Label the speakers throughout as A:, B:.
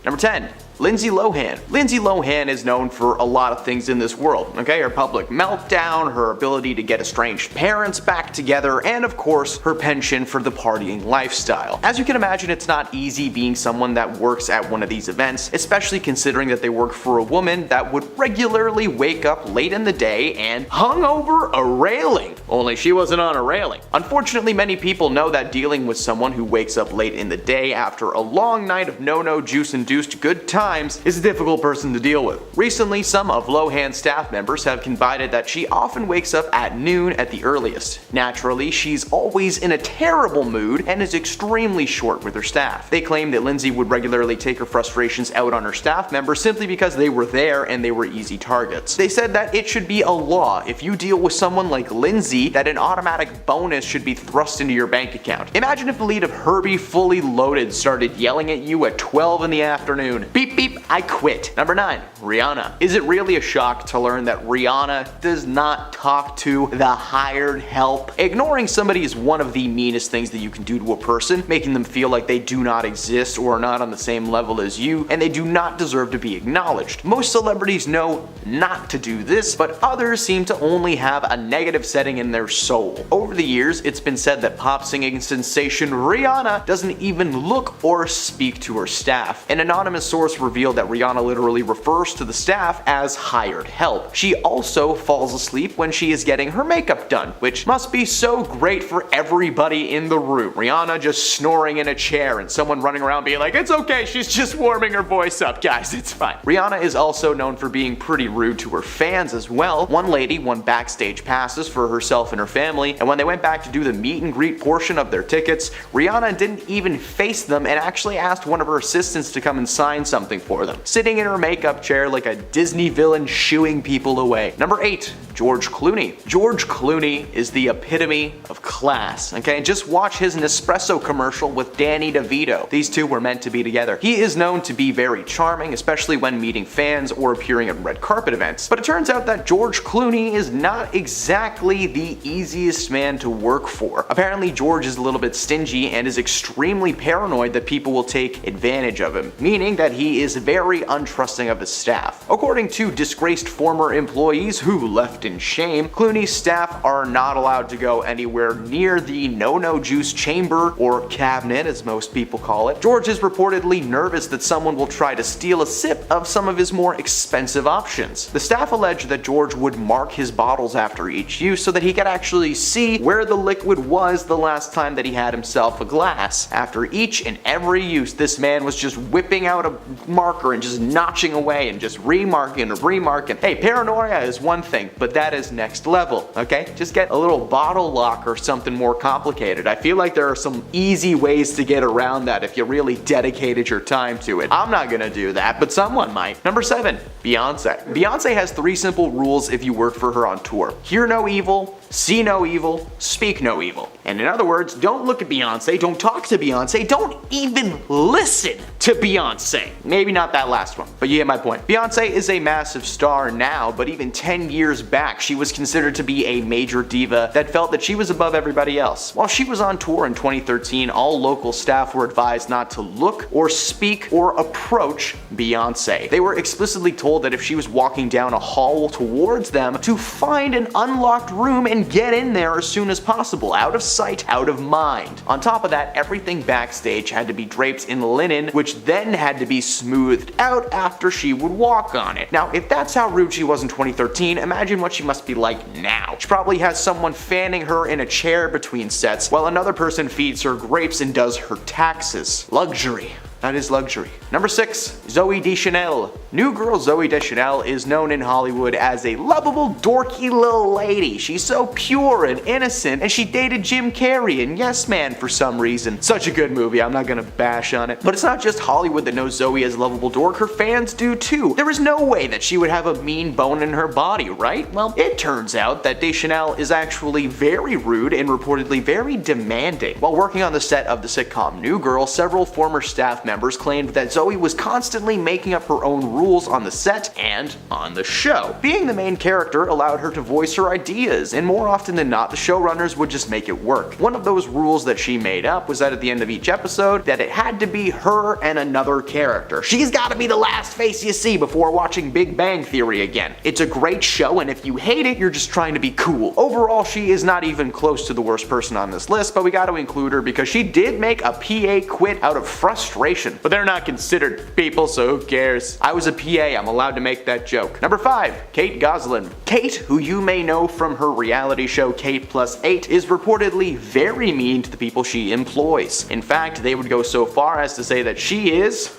A: Number 10. Lindsay Lohan. Lindsay Lohan is known for a lot of things in this world, okay? Her public meltdown, her ability to get estranged parents back together, and of course, her penchant for the partying lifestyle. As you can imagine, it's not easy being someone that works at one of these events, especially considering that they work for a woman that would regularly wake up late in the day and hung over a railing. Only she wasn't on a railing. Unfortunately, many people know that dealing with someone who wakes up late in the day after a long night of no-no juice-induced good times is a difficult person to deal with. Recently, some of Lohan's staff members have confided that she often wakes up at noon at the earliest. Naturally, she's always in a terrible mood and is extremely short with her staff. They claim that Lindsay would regularly take her frustrations out on her staff members simply because they were there and they were easy targets. They said that it should be a law if you deal with someone like Lindsay that an automatic bonus should be thrust into your bank account. Imagine if the lead of Herbie Fully Loaded started yelling at you at 12 in the afternoon. Beep beep, I quit. Number 9. Rihanna. Is it really a shock to learn that Rihanna does not talk to the hired help? Ignoring somebody is one of the meanest things that you can do to a person, making them feel like they do not exist or are not on the same level as you, and they do not deserve to be acknowledged. Most celebrities know not to do this, but others seem to only have a negative setting in their soul. Over the years, it's been said that pop singing sensation Rihanna doesn't even look or speak to her staff. An anonymous source revealed that Rihanna literally refers to the staff as hired help. She also falls asleep when she is getting her makeup done, which must be so great for everybody in the room. Rihanna just snoring in a chair and someone running around being like, it's okay, she's just warming her voice up, guys, it's fine. Rihanna is also known for being pretty rude to her fans as well. One lady won backstage passes for herself and her family, and when they went back to do the meet and greet portion of their tickets, Rihanna didn't even face them and actually asked one of her assistants to come and sign something for them, sitting in her makeup chair like a Disney villain shooing people away. Number 8. George Clooney. George Clooney is the epitome of class, okay? Just watch his Nespresso commercial with Danny DeVito. These two were meant to be together. He is known to be very charming, especially when meeting fans or appearing at red carpet events. But it turns out that George Clooney is not exactly the easiest man to work for. Apparently, George is a little bit stingy and is extremely paranoid that people will take advantage of him, meaning that he is very untrusting of his staff. According to disgraced former employees who left in shame, Clooney's staff are not allowed to go anywhere near the no-no juice chamber, or cabinet as most people call it. George is reportedly nervous that someone will try to steal a sip of some of his more expensive options. The staff allege that George would mark his bottles after each use so that he could actually see where the liquid was the last time that he had himself a glass. After each and every use, this man was just whipping out a marker and just notching away and just remarking and remarking. Hey, paranoia is one thing, but that is next level, okay? Just get a little bottle lock or something more complicated. I feel like there are some easy ways to get around that if you really dedicated your time to it. I'm not gonna do that, but someone might. Number 7, Beyonce. Beyonce has 3 simple rules if you work for her on tour. Hear no evil, see no evil, speak no evil. And in other words, don't look at Beyonce, don't talk to Beyonce, don't even listen to Beyonce. Maybe not that last one, but you get my point. Beyonce is a massive star now, but even 10 years back, she was considered to be a major diva that felt that she was above everybody else. While she was on tour in 2013, all local staff were advised not to look or speak or approach Beyonce. They were explicitly told that if she was walking down a hall towards them, to find an unlocked room and get in there as soon as possible, out of sight, out of mind. On top of that, everything backstage had to be draped in linen, which then had to be smoothed out after she would walk on it. Now, if that's how rude she was in 2013, imagine what she must be like now. She probably has someone fanning her in a chair between sets, while another person feeds her grapes and does her taxes. Luxury. That is luxury. Number 6, Zooey Deschanel. New girl Zooey Deschanel is known in Hollywood as a lovable, dorky little lady. She's so pure and innocent, and she dated Jim Carrey and Yes Man for some reason. Such a good movie, I'm not gonna bash on it. But it's not just Hollywood that knows Zooey as a lovable dork, her fans do too. There is no way that she would have a mean bone in her body, right? Well, it turns out that Deschanel is actually very rude and reportedly very demanding. While working on the set of the sitcom New Girl, several former staff staff members claimed that Zoe was constantly making up her own rules on the set and on the show. Being the main character allowed her to voice her ideas, and more often than not, the showrunners would just make it work. One of those rules that she made up was that at the end of each episode, that it had to be her and another character. She's gotta be the last face you see before watching Big Bang Theory again. It's a great show, and if you hate it, you're just trying to be cool. Overall, she is not even close to the worst person on this list, but we gotta include her because she did make a PA quit out of frustration. But they're not considered people, so who cares? I was a PA, I'm allowed to make that joke. Number 5, Kate Gosselin. Kate, who you may know from her reality show Kate Plus 8, is reportedly very mean to the people she employs. In fact, they would go so far as to say that she is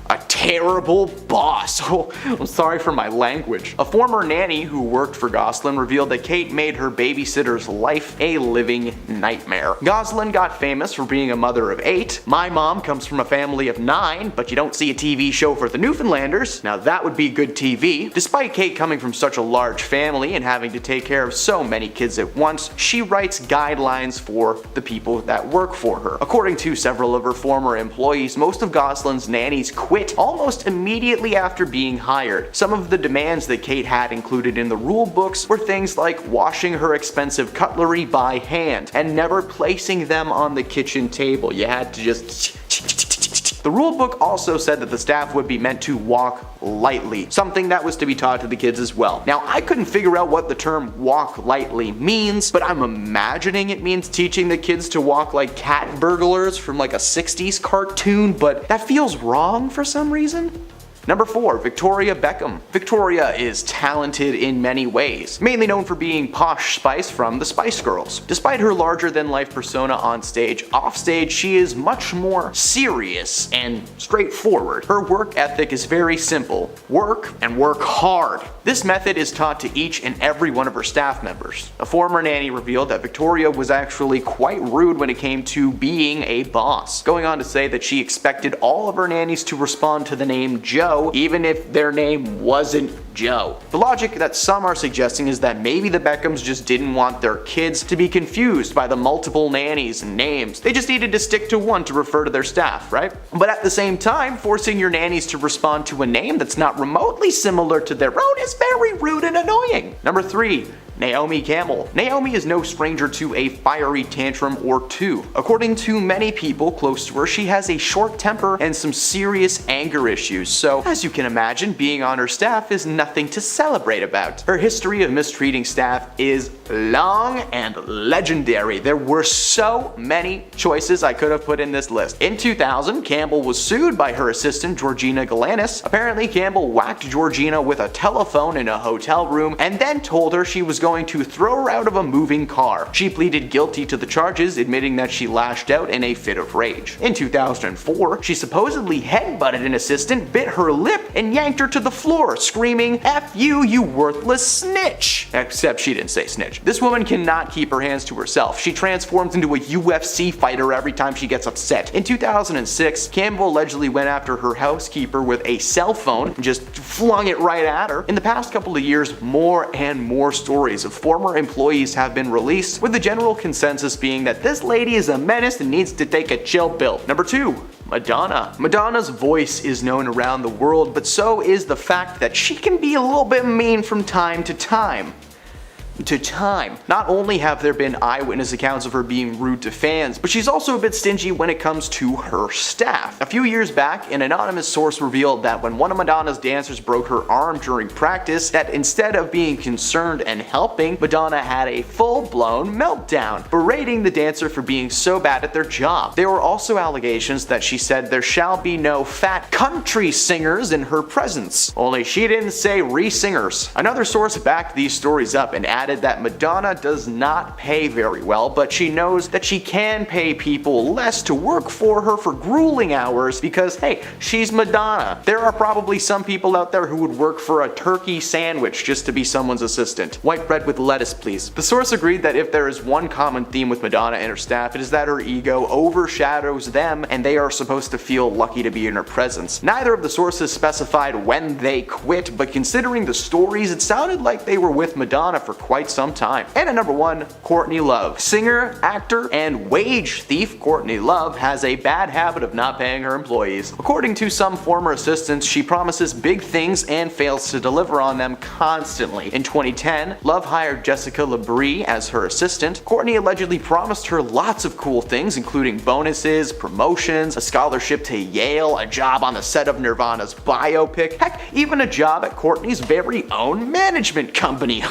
A: a terrible boss. Oh, I'm sorry for my language. A former nanny who worked for Gosselin revealed that Kate made her babysitter's life a living nightmare. Gosselin got famous for being a mother of 8. My mom comes from a family of 9, but you don't see a TV show for the Newfoundlanders. Now that would be good TV. Despite Kate coming from such a large family and having to take care of so many kids at once, she writes guidelines for the people that work for her. According to several of her former employees, most of Gosselin's nannies quit almost immediately after being hired. Some of the demands that Kate had included in the rule books were things like washing her expensive cutlery by hand and never placing them on the kitchen table. You had to just... The rulebook also said that the staff would be meant to walk lightly, something that was to be taught to the kids as well. Now, I couldn't figure out what the term walk lightly means, but I'm imagining it means teaching the kids to walk like cat burglars from like a 60s cartoon, but that feels wrong for some reason. Number 4, Victoria Beckham. Victoria is talented in many ways, mainly known for being Posh Spice from the Spice Girls. Despite her larger-than-life persona on stage, offstage she is much more serious and straightforward. Her work ethic is very simple. Work and work hard. This method is taught to each and every one of her staff members. A former nanny revealed that Victoria was actually quite rude when it came to being a boss, going on to say that she expected all of her nannies to respond to the name Joe, even if their name wasn't Joe. The logic that some are suggesting is that maybe the Beckhams just didn't want their kids to be confused by the multiple nannies and names. They just needed to stick to one to refer to their staff, right? But at the same time, forcing your nannies to respond to a name that's not remotely similar to their own is very rude and annoying. Number 3, Naomi Campbell. Naomi is no stranger to a fiery tantrum or two. According to many people close to her, she has a short temper and some serious anger issues, so as you can imagine, being on her staff is nothing to celebrate about. Her history of mistreating staff is long and legendary. There were so many choices I could have put in this list. In 2000, Campbell was sued by her assistant Georgina Galanis. Apparently, Campbell whacked Georgina with a telephone in a hotel room and then told her she was going to throw her out of a moving car. She pleaded guilty to the charges, admitting that she lashed out in a fit of rage. In 2004, she supposedly headbutted an assistant, bit her lip, and yanked her to the floor, screaming, "F you, you worthless snitch!" Except she didn't say snitch. This woman cannot keep her hands to herself. She transforms into a UFC fighter every time she gets upset. In 2006, Campbell allegedly went after her housekeeper with a cell phone and just flung it right at her. In the past couple of years, more and more stories of former employees have been released, with the general consensus being that this lady is a menace and needs to take a chill pill. Number 2, Madonna. Madonna's voice is known around the world, but so is the fact that she can be a little bit mean from time to time. Not only have there been eyewitness accounts of her being rude to fans, but she's also a bit stingy when it comes to her staff. A few years back, an anonymous source revealed that when one of Madonna's dancers broke her arm during practice, that instead of being concerned and helping, Madonna had a full-blown meltdown, berating the dancer for being so bad at their job. There were also allegations that she said there shall be no fat country singers in her presence. Only she didn't say re-singers. Another source backed these stories up and added that Madonna does not pay very well, but she knows that she can pay people less to work for her for grueling hours because, hey, she's Madonna. There are probably some people out there who would work for a turkey sandwich just to be someone's assistant. White bread with lettuce, please. The source agreed that if there is one common theme with Madonna and her staff, it is that her ego overshadows them and they are supposed to feel lucky to be in her presence. Neither of the sources specified when they quit, but considering the stories, it sounded like they were with Madonna for quite quite some time. And at number 1, Courtney Love. Singer, actor, and wage thief Courtney Love has a bad habit of not paying her employees. According to some former assistants, she promises big things and fails to deliver on them constantly. In 2010, Love hired Jessica Labrie as her assistant. Courtney allegedly promised her lots of cool things, including bonuses, promotions, a scholarship to Yale, a job on the set of Nirvana's biopic, heck, even a job at Courtney's very own management company.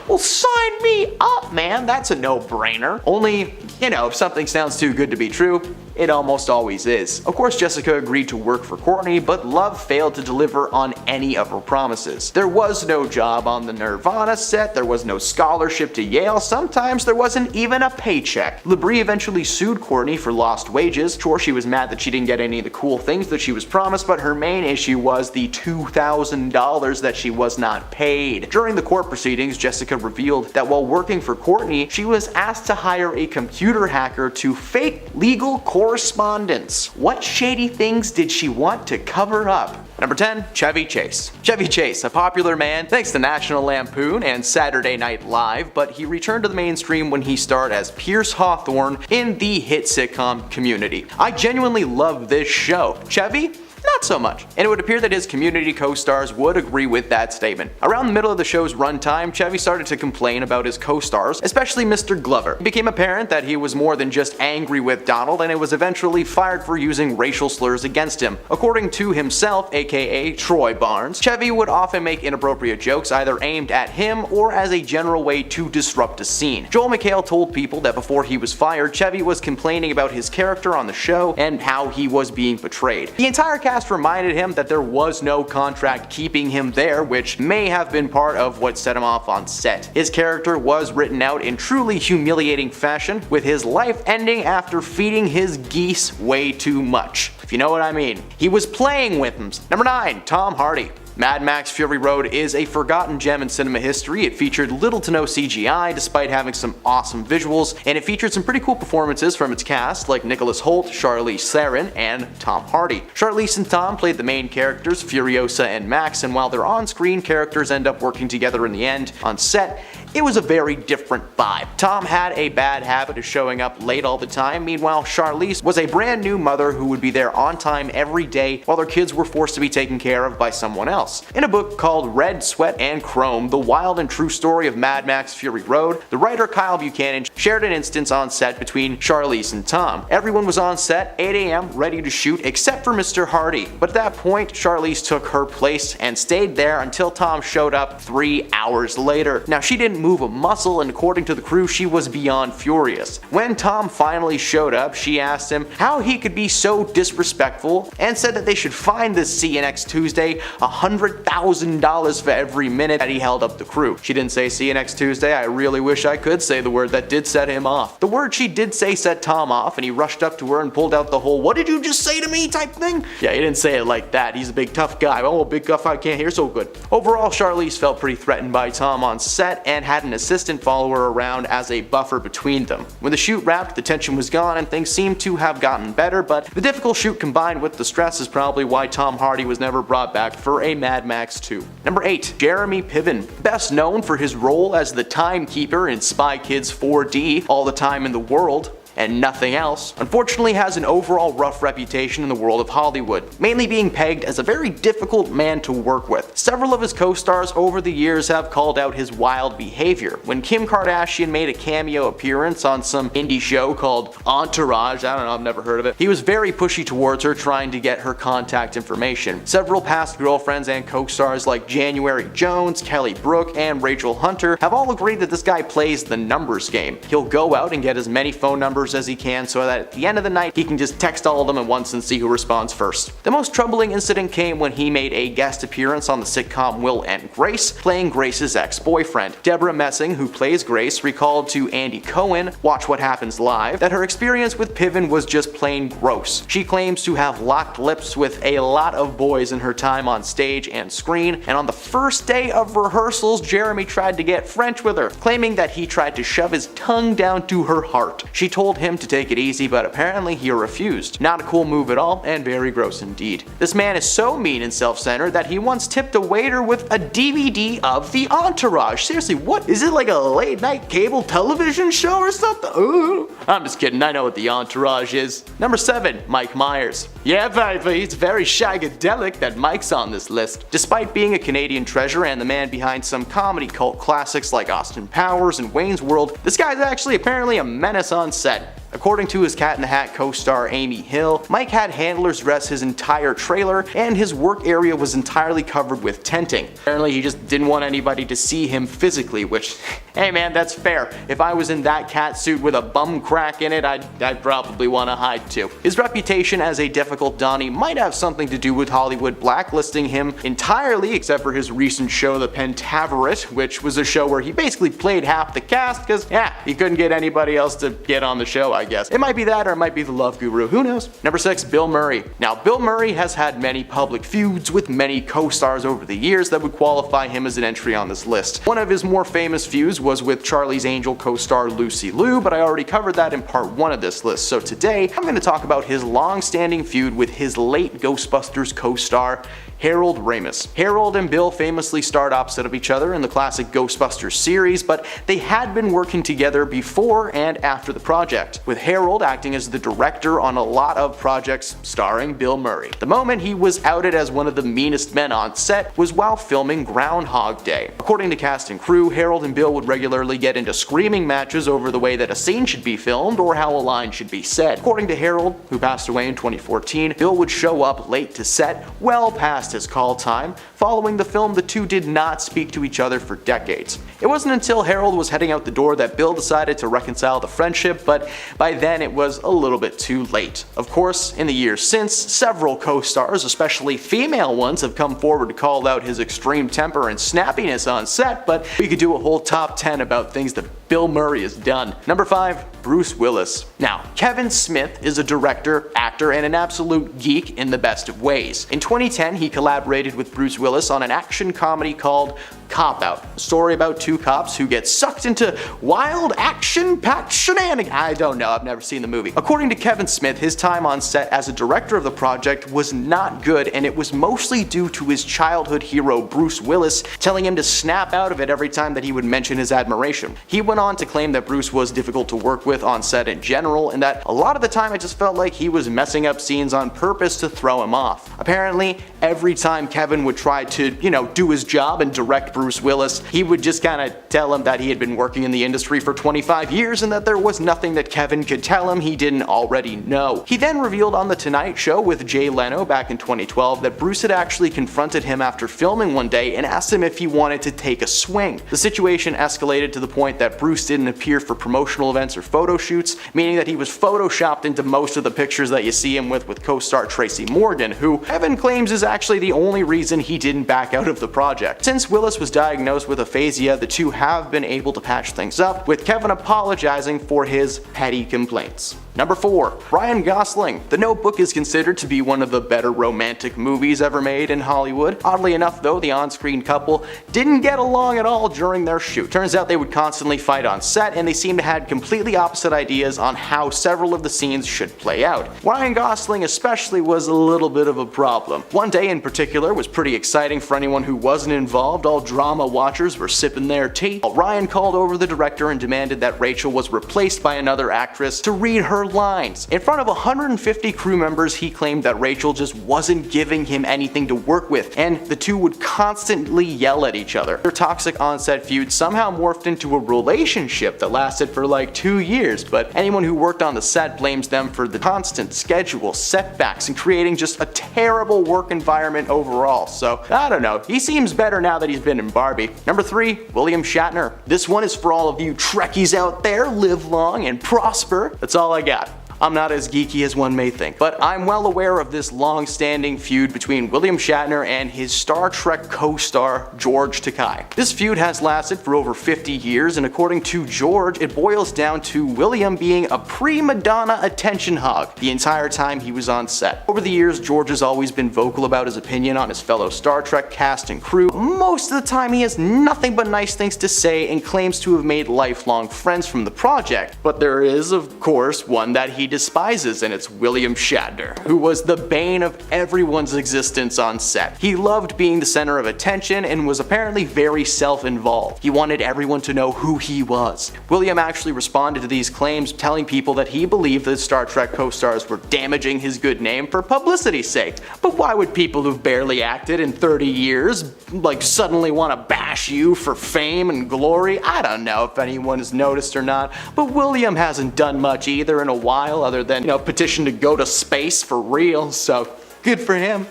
A: Well, sign me up, man. That's a no-brainer. Only, if something sounds too good to be true, it almost always is. Of course, Jessica agreed to work for Courtney, but Love failed to deliver on any of her promises. There was no job on the Nirvana set, there was no scholarship to Yale, sometimes there wasn't even a paycheck. Labrie eventually sued Courtney for lost wages. Sure, she was mad that she didn't get any of the cool things that she was promised, but her main issue was the $2,000 that she was not paid. During the court proceedings, Jessica revealed that while working for Courtney, she was asked to hire a computer hacker to fake legal correspondence. What shady things did she want to cover up? Number 10, Chevy Chase. Chevy Chase, a popular man thanks to National Lampoon and Saturday Night Live, but he returned to the mainstream when he starred as Pierce Hawthorne in the hit sitcom Community. I genuinely love this show. Chevy? Not so much. And it would appear that his Community co-stars would agree with that statement. Around the middle of the show's runtime, Chevy started to complain about his co-stars, especially Mr. Glover. It became apparent that he was more than just angry with Donald, and it was eventually fired for using racial slurs against him. According to himself, aka Troy Barnes, Chevy would often make inappropriate jokes either aimed at him or as a general way to disrupt a scene. Joel McHale told People that before he was fired, Chevy was complaining about his character on the show and how he was being portrayed. The entire cast reminded him that there was no contract keeping him there, which may have been part of what set him off on set. His character was written out in truly humiliating fashion, with his life ending after feeding his geese way too much. If you know what I mean. He was playing with them. Number 9, Tom Hardy. Mad Max Fury Road is a forgotten gem in cinema history. It featured little to no CGI despite having some awesome visuals, and it featured some pretty cool performances from its cast like Nicholas Hoult, Charlize Theron, and Tom Hardy. Charlize and Tom played the main characters, Furiosa and Max, and while their on-screen characters end up working together in the end, on set, it was a very different vibe. Tom had a bad habit of showing up late all the time, meanwhile Charlize was a brand new mother who would be there on time every day while their kids were forced to be taken care of by someone else. In a book called Red, Sweat, and Chrome, The Wild and True Story of Mad Max Fury Road, the writer Kyle Buchanan shared an instance on set between Charlize and Tom. Everyone was on set, 8 a.m., ready to shoot, except for Mr. Hardy. But at that point, Charlize took her place and stayed there until Tom showed up 3 hours later. Now, she didn't move a muscle, and according to the crew, she was beyond furious. When Tom finally showed up, she asked him how he could be so disrespectful and said that they should fine this See You Next Tuesday $100,000 for every minute that he held up the crew. She didn't say see you next Tuesday. I really wish I could say the word that did set him off. The word she did say set Tom off, and he rushed up to her and pulled out the whole "what did you just say to me" type thing. Yeah, he didn't say it like that. He's a big tough guy. Oh, big tough I can't hear so good. Overall, Charlize felt pretty threatened by Tom on set and had an assistant follow her around as a buffer between them. When the shoot wrapped, the tension was gone and things seemed to have gotten better, but the difficult shoot combined with the stress is probably why Tom Hardy was never brought back for a Mad Max 2. Number 8, Jeremy Piven. Best known for his role as the timekeeper in Spy Kids 4D, All the Time in the World, and nothing else, unfortunately has an overall rough reputation in the world of Hollywood, mainly being pegged as a very difficult man to work with. Several of his co-stars over the years have called out his wild behavior. When Kim Kardashian made a cameo appearance on some indie show called Entourage, I don't know, I've never heard of it, he was very pushy towards her, trying to get her contact information. Several past girlfriends and co-stars like January Jones, Kelly Brook, and Rachel Hunter have all agreed that this guy plays the numbers game. He'll go out and get as many phone numbers as he can so that at the end of the night he can just text all of them at once and see who responds first. The most troubling incident came when he made a guest appearance on the sitcom Will and Grace, playing Grace's ex-boyfriend. Deborah Messing, who plays Grace, recalled to Andy Cohen, Watch What Happens Live, that her experience with Piven was just plain gross. She claims to have locked lips with a lot of boys in her time on stage and screen, and on the first day of rehearsals, Jeremy tried to get French with her, claiming that he tried to shove his tongue down to her heart. She told him to take it easy, but apparently he refused. Not a cool move at all, and very gross indeed. This man is so mean and self-centered that he once tipped a waiter with a DVD of The Entourage. Seriously, what? Is it like a late night cable television show or something? Ooh. I'm just kidding, I know what The Entourage is. Number 7, Mike Myers. Yeah, baby, it's very shagadelic that Mike's on this list. Despite being a Canadian treasure and the man behind some comedy cult classics like Austin Powers and Wayne's World, this guy's actually apparently a menace on set. According to his Cat in the Hat co-star Amy Hill, Mike had handlers dress his entire trailer, and his work area was entirely covered with tenting. Apparently he just didn't want anybody to see him physically, which, hey man, that's fair. If I was in that cat suit with a bum crack in it, I'd probably want to hide too. His reputation as a difficult Donnie might have something to do with Hollywood blacklisting him entirely, except for his recent show The Pentaverate, which was a show where he basically played half the cast because, yeah, he couldn't get anybody else to get on the show, I guess. It might be that, or it might be the love guru, who knows? Number 6, Bill Murray. Now, Bill Murray has had many public feuds with many co-stars over the years that would qualify him as an entry on this list. One of his more famous feuds was with Charlie's Angel co-star Lucy Liu, but I already covered that in part 1 of this list, so today I'm going to talk about his long-standing feud with his late Ghostbusters co-star Harold Ramis. Harold and Bill famously starred opposite of each other in the classic Ghostbusters series, but they had been working together before and after the project, with Harold acting as the director on a lot of projects starring Bill Murray. The moment he was outed as one of the meanest men on set was while filming Groundhog Day. According to cast and crew, Harold and Bill would regularly get into screaming matches over the way that a scene should be filmed or how a line should be said. According to Harold, who passed away in 2014, Bill would show up late to set, well past his call time. Following the film, the two did not speak to each other for decades. It wasn't until Harold was heading out the door that Bill decided to reconcile the friendship, but by then it was a little bit too late. Of course, in the years since, several co-stars, especially female ones, have come forward to call out his extreme temper and snappiness on set, but we could do a whole top 10 about things that Bill Murray has done. Number 5, Bruce Willis. Now, Kevin Smith is a director, actor, and an absolute geek in the best of ways. In 2010, he collaborated with Bruce Willis on an action comedy called Cop Out, a story about two cops who get sucked into wild action-packed shenanigans. I don't know, I've never seen the movie. According to Kevin Smith, his time on set as a director of the project was not good, and it was mostly due to his childhood hero Bruce Willis telling him to snap out of it every time that he would mention his admiration. He went on to claim that Bruce was difficult to work with on set in general, and that a lot of the time it just felt like he was messing up scenes on purpose to throw him off. Apparently, every time Kevin would try to, do his job and direct Bruce Willis, he would just kind of tell him that he had been working in the industry for 25 years and that there was nothing that Kevin could tell him he didn't already know. He then revealed on The Tonight Show with Jay Leno back in 2012 that Bruce had actually confronted him after filming one day and asked him if he wanted to take a swing. The situation escalated to the point that Bruce didn't appear for promotional events or photo shoots, meaning that he was photoshopped into most of the pictures that you see him with co-star Tracy Morgan, who Kevin claims is actually the only reason he didn't back out of the project. Since Willis was diagnosed with aphasia, the two have been able to patch things up, with Kevin apologizing for his petty complaints. Number 4, Ryan Gosling. The Notebook is considered to be one of the better romantic movies ever made in Hollywood. Oddly enough though, the on-screen couple didn't get along at all during their shoot. Turns out they would constantly fight on set, and they seemed to have completely opposite ideas on how several of the scenes should play out. Ryan Gosling especially was a little bit of a problem. One day in particular was pretty exciting for anyone who wasn't involved. All drama watchers were sipping their tea. Ryan called over the director and demanded that Rachel was replaced by another actress to read her lines. In front of 150 crew members, he claimed that Rachel just wasn't giving him anything to work with, and the two would constantly yell at each other. Their toxic on-set feud somehow morphed into a relationship that lasted for like 2 years, but anyone who worked on the set blames them for the constant schedule setbacks and creating just a terrible work environment overall. So, I don't know, he seems better now that he's been in Barbie. Number 3, William Shatner. This one is for all of you Trekkies out there. Live long and prosper. That's all I got. I'm not as geeky as one may think, but I'm well aware of this long-standing feud between William Shatner and his Star Trek co-star George Takei. This feud has lasted for over 50 years, and according to George, it boils down to William being a prima donna attention hog the entire time he was on set. Over the years, George has always been vocal about his opinion on his fellow Star Trek cast and crew. Most of the time he has nothing but nice things to say and claims to have made lifelong friends from the project. But there is, of course, one that he despises, and it's William Shatner, who was the bane of everyone's existence on set. He loved being the center of attention and was apparently very self-involved. He wanted everyone to know who he was. William actually responded to these claims, telling people that he believed that Star Trek co-stars were damaging his good name for publicity's sake. But why would people who've barely acted in 30 years suddenly want to bash you for fame and glory? I don't know if anyone has noticed or not, but William hasn't done much either in a while other than, petition to go to space for real, so good for him.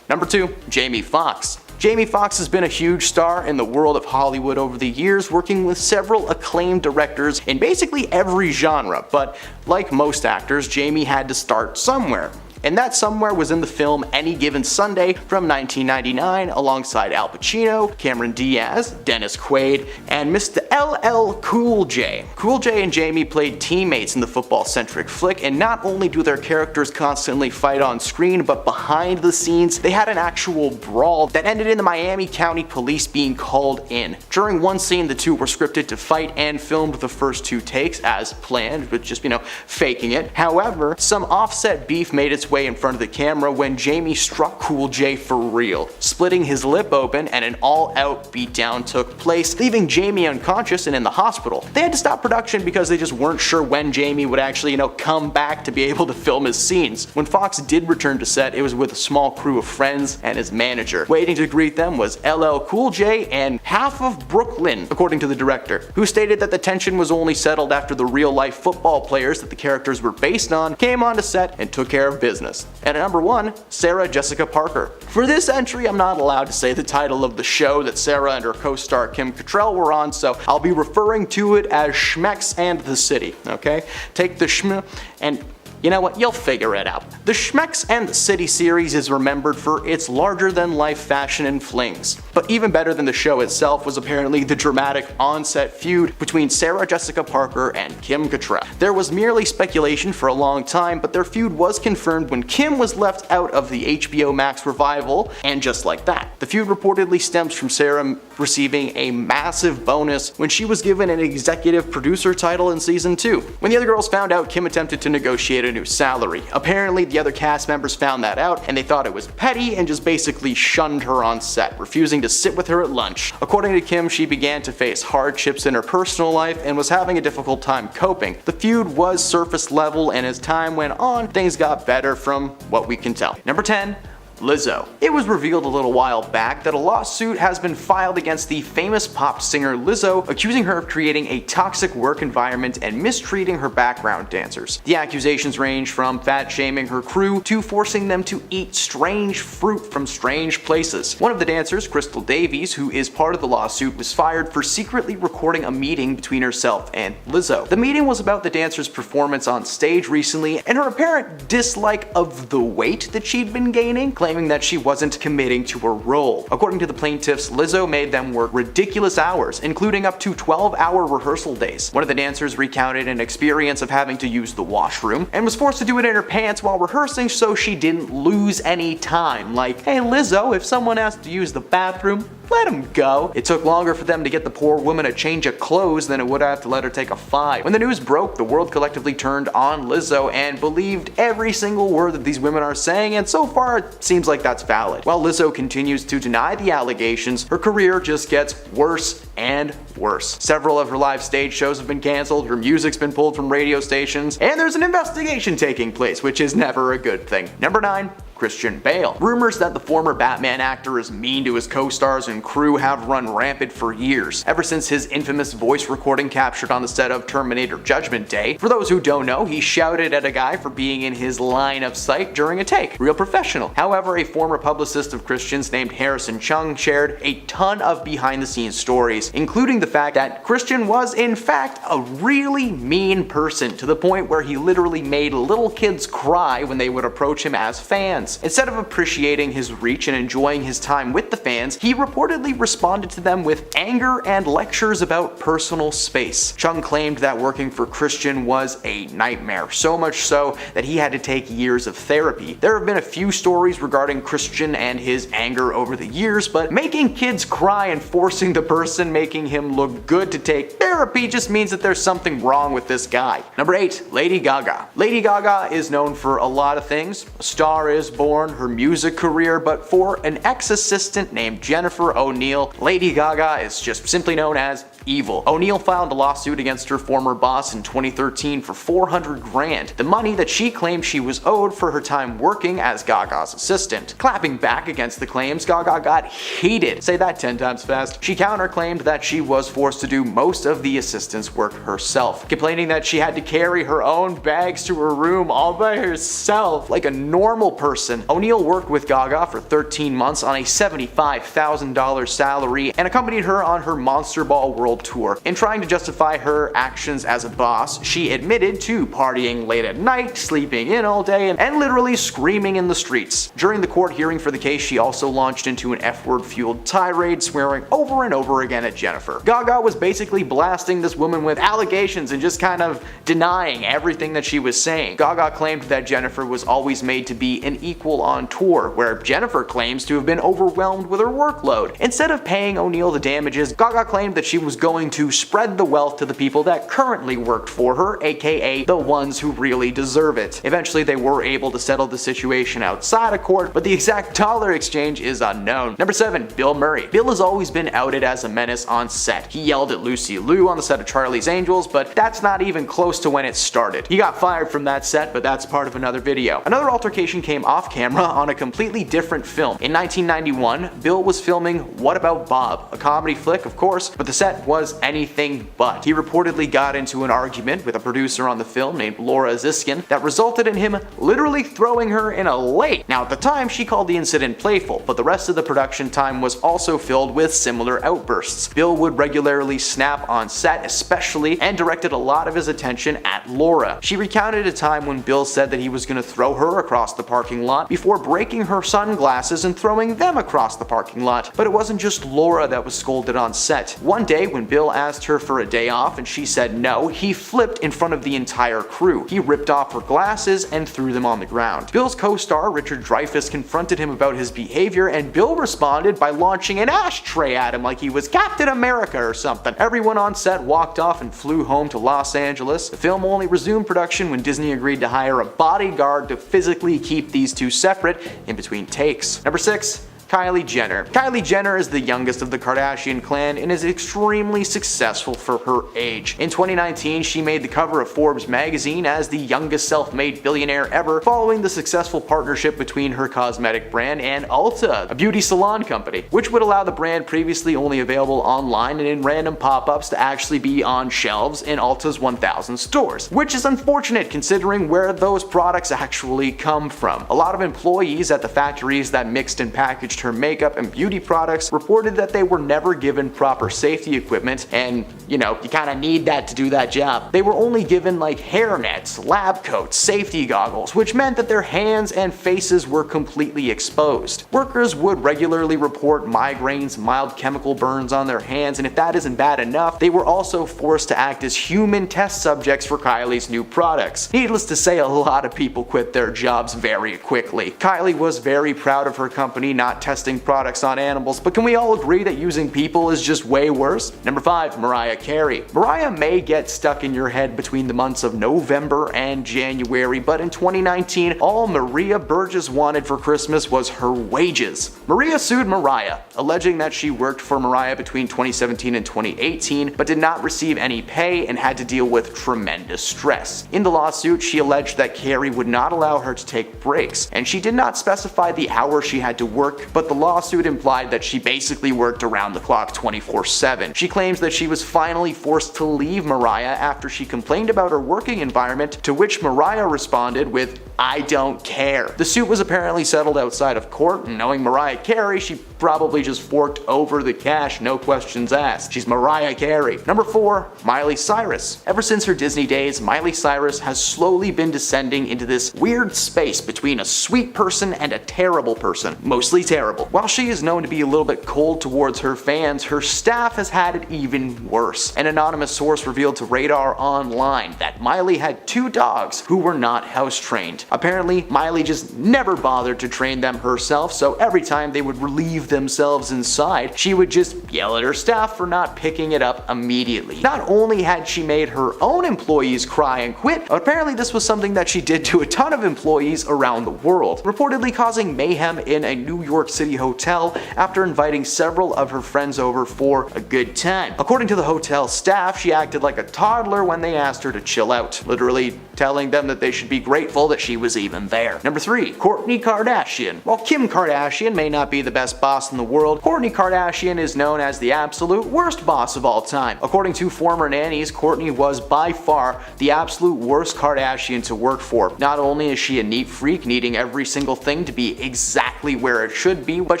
A: Number 2, Jamie Foxx. Jamie Foxx has been a huge star in the world of Hollywood over the years, working with several acclaimed directors in basically every genre, but like most actors, Jamie had to start somewhere. And that somewhere was in the film Any Given Sunday from 1999 alongside Al Pacino, Cameron Diaz, Dennis Quaid, and Mr. LL Cool J. Cool J and Jamie played teammates in the football-centric flick, and not only do their characters constantly fight on screen, but behind the scenes, they had an actual brawl that ended in the Miami County Police being called in. During one scene, the two were scripted to fight and filmed the first 2 takes as planned, but just, faking it. However, some offset beef made its way in front of the camera when Jamie struck Cool J for real, splitting his lip open, and an all-out beatdown took place, leaving Jamie unconscious and in the hospital. They had to stop production because they just weren't sure when Jamie would actually, come back to be able to film his scenes. When Fox did return to set, it was with a small crew of friends and his manager. Waiting to greet them was LL Cool J and half of Brooklyn, according to the director, who stated that the tension was only settled after the real-life football players that the characters were based on came onto set and took care of business. And at number 1, Sarah Jessica Parker. For this entry, I'm not allowed to say the title of the show that Sarah and her co-star Kim Cattrall were on, so I'll be referring to it as Schmecks and the City, okay? Take the Schm and you know what, you'll figure it out. The Schmecks and the City series is remembered for its larger-than-life fashion and flings. But even better than the show itself was apparently the dramatic on-set feud between Sarah Jessica Parker and Kim Cattrall. There was merely speculation for a long time, but their feud was confirmed when Kim was left out of the HBO Max revival, and just like that. The feud reportedly stems from Sarah receiving a massive bonus when she was given an executive producer title in season 2. When the other girls found out, Kim attempted to negotiate a new salary. Apparently, the other cast members found that out and they thought it was petty and just basically shunned her on set, refusing to sit with her at lunch. According to Kim, she began to face hardships in her personal life and was having a difficult time coping. The feud was surface level, and as time went on, things got better from what we can tell. Number 10. Lizzo. It was revealed a little while back that a lawsuit has been filed against the famous pop singer Lizzo, accusing her of creating a toxic work environment and mistreating her background dancers. The accusations range from fat-shaming her crew to forcing them to eat strange fruit from strange places. One of the dancers, Crystal Davies, who is part of the lawsuit, was fired for secretly recording a meeting between herself and Lizzo. The meeting was about the dancer's performance on stage recently and her apparent dislike of the weight that she'd been gaining, claiming that she wasn't committing to her role. According to the plaintiffs, Lizzo made them work ridiculous hours, including up to 12-hour rehearsal days. One of the dancers recounted an experience of having to use the washroom and was forced to do it in her pants while rehearsing so she didn't lose any time. Like, hey Lizzo, if someone has to use the bathroom, let him go. It took longer for them to get the poor woman a change of clothes than it would have to let her take a 5. When the news broke, the world collectively turned on Lizzo and believed every single word that these women are saying, and so far it seems like that's valid. While Lizzo continues to deny the allegations, her career just gets worse and worse. Several of her live stage shows have been canceled, her music's been pulled from radio stations, and there's an investigation taking place, which is never a good thing. Number 9. Christian Bale. Rumors that the former Batman actor is mean to his co-stars and crew have run rampant for years, ever since his infamous voice recording captured on the set of Terminator Judgment Day. For those who don't know, he shouted at a guy for being in his line of sight during a take. Real professional. However, a former publicist of Christian's named Harrison Chung shared a ton of behind-the-scenes stories, including the fact that Christian was in fact a really mean person, to the point where he literally made little kids cry when they would approach him as fans. Instead of appreciating his reach and enjoying his time with the fans, he reportedly responded to them with anger and lectures about personal space. Chung claimed that working for Christian was a nightmare, so much so that he had to take years of therapy. There have been a few stories regarding Christian and his anger over the years, but making kids cry and forcing the person making him look good to take therapy just means that there's something wrong with this guy. Number 8. Lady Gaga. Lady Gaga is known for a lot of things. A Star is Born, her music career, but for an ex-assistant named Jennifer O'Neill, Lady Gaga is just simply known as evil. O'Neill filed a lawsuit against her former boss in 2013 for $400 grand, the money that she claimed she was owed for her time working as Gaga's assistant. Clapping back against the claims, Gaga got heated. Say that 10 times fast. She counterclaimed that she was forced to do most of the assistant's work herself, complaining that she had to carry her own bags to her room all by herself like a normal person. O'Neill worked with Gaga for 13 months on a $75,000 salary and accompanied her on her Monster Ball World Tour. In trying to justify her actions as a boss, she admitted to partying late at night, sleeping in all day, and literally screaming in the streets. During the court hearing for the case, she also launched into an F-word fueled tirade, swearing over and over again at Jennifer. Gaga was basically blasting this woman with allegations and just kind of denying everything that she was saying. Gaga claimed that Jennifer was always made to be an equal on tour, where Jennifer claims to have been overwhelmed with her workload. Instead of paying O'Neill the damages, Gaga claimed that she was going to spread the wealth to the people that currently worked for her, aka the ones who really deserve it. Eventually they were able to settle the situation outside of court, but the exact dollar exchange is unknown. Number 7. Bill Murray. Bill has always been outed as a menace on set. He yelled at Lucy Liu on the set of Charlie's Angels, but that's not even close to when it started. He got fired from that set, but that's part of another video. Another altercation came off camera on a completely different film. In 1991, Bill was filming What About Bob, a comedy flick of course, but the set was anything but. He reportedly got into an argument with a producer on the film named Laura Ziskin that resulted in him literally throwing her in a lake. Now at the time she called the incident playful, but the rest of the production time was also filled with similar outbursts. Bill would regularly snap on set especially, and directed a lot of his attention at Laura. She recounted a time when Bill said that he was going to throw her across the parking lot before breaking her sunglasses and throwing them across the parking lot. But it wasn't just Laura that was scolded on set. One day when Bill asked her for a day off and she said no, he flipped in front of the entire crew. He ripped off her glasses and threw them on the ground. Bill's co-star Richard Dreyfuss confronted him about his behavior, and Bill responded by launching an ashtray at him like he was Captain America or something. Everyone on set walked off and flew home to Los Angeles. The film only resumed production when Disney agreed to hire a bodyguard to physically keep these two separate in between takes. Number 6. Kylie Jenner. Kylie Jenner is the youngest of the Kardashian clan and is extremely successful for her age. In 2019, she made the cover of Forbes magazine as the youngest self-made billionaire ever, following the successful partnership between her cosmetic brand and Ulta, a beauty salon company, which would allow the brand previously only available online and in random pop-ups to actually be on shelves in Ulta's 1,000 stores, which is unfortunate considering where those products actually come from. A lot of employees at the factories that mixed and packaged her makeup and beauty products reported that they were never given proper safety equipment, and you kind of need that to do that job. They were only given like hair nets, lab coats, safety goggles, which meant that their hands and faces were completely exposed. Workers would regularly report migraines, mild chemical burns on their hands, and if that isn't bad enough, they were also forced to act as human test subjects for Kylie's new products. Needless to say, a lot of people quit their jobs very quickly. Kylie was very proud of her company not testing products on animals, but can we all agree that using people is just way worse? Number 5. Mariah Carey. Mariah may get stuck in your head between the months of November and January, but in 2019, all Maria Burgess wanted for Christmas was her wages. Maria sued Mariah, alleging that she worked for Mariah between 2017 and 2018, but did not receive any pay and had to deal with tremendous stress. In the lawsuit, she alleged that Carey would not allow her to take breaks, and she did not specify the hours she had to work, but the lawsuit implied that she basically worked around the clock 24/7. She claims that she was finally forced to leave Mariah after she complained about her working environment, to which Mariah responded with, "I don't care." The suit was apparently settled outside of court, and knowing Mariah Carey, she probably just forked over the cash, no questions asked. She's Mariah Carey. Number 4. Miley Cyrus. Ever since her Disney days, Miley Cyrus has slowly been descending into this weird space between a sweet person and a terrible person. Mostly terrible. While she is known to be a little bit cold towards her fans, her staff has had it even worse. An anonymous source revealed to Radar Online that Miley had 2 dogs who were not house trained. Apparently, Miley just never bothered to train them herself, so every time they would relieve themselves inside, she would just yell at her staff for not picking it up immediately. Not only had she made her own employees cry and quit, but apparently this was something that she did to a ton of employees around the world, reportedly causing mayhem in a New York City hotel after inviting several of her friends over for a good time. According to the hotel staff, she acted like a toddler when they asked her to chill out, literally telling them that they should be grateful that she was even there. Number 3. Kourtney Kardashian. While Kim Kardashian may not be the best boss in the world, Kourtney Kardashian is known as the absolute worst boss of all time. According to former nannies, Kourtney was by far the absolute worst Kardashian to work for. Not only is she a neat freak, needing every single thing to be exactly where it should be, but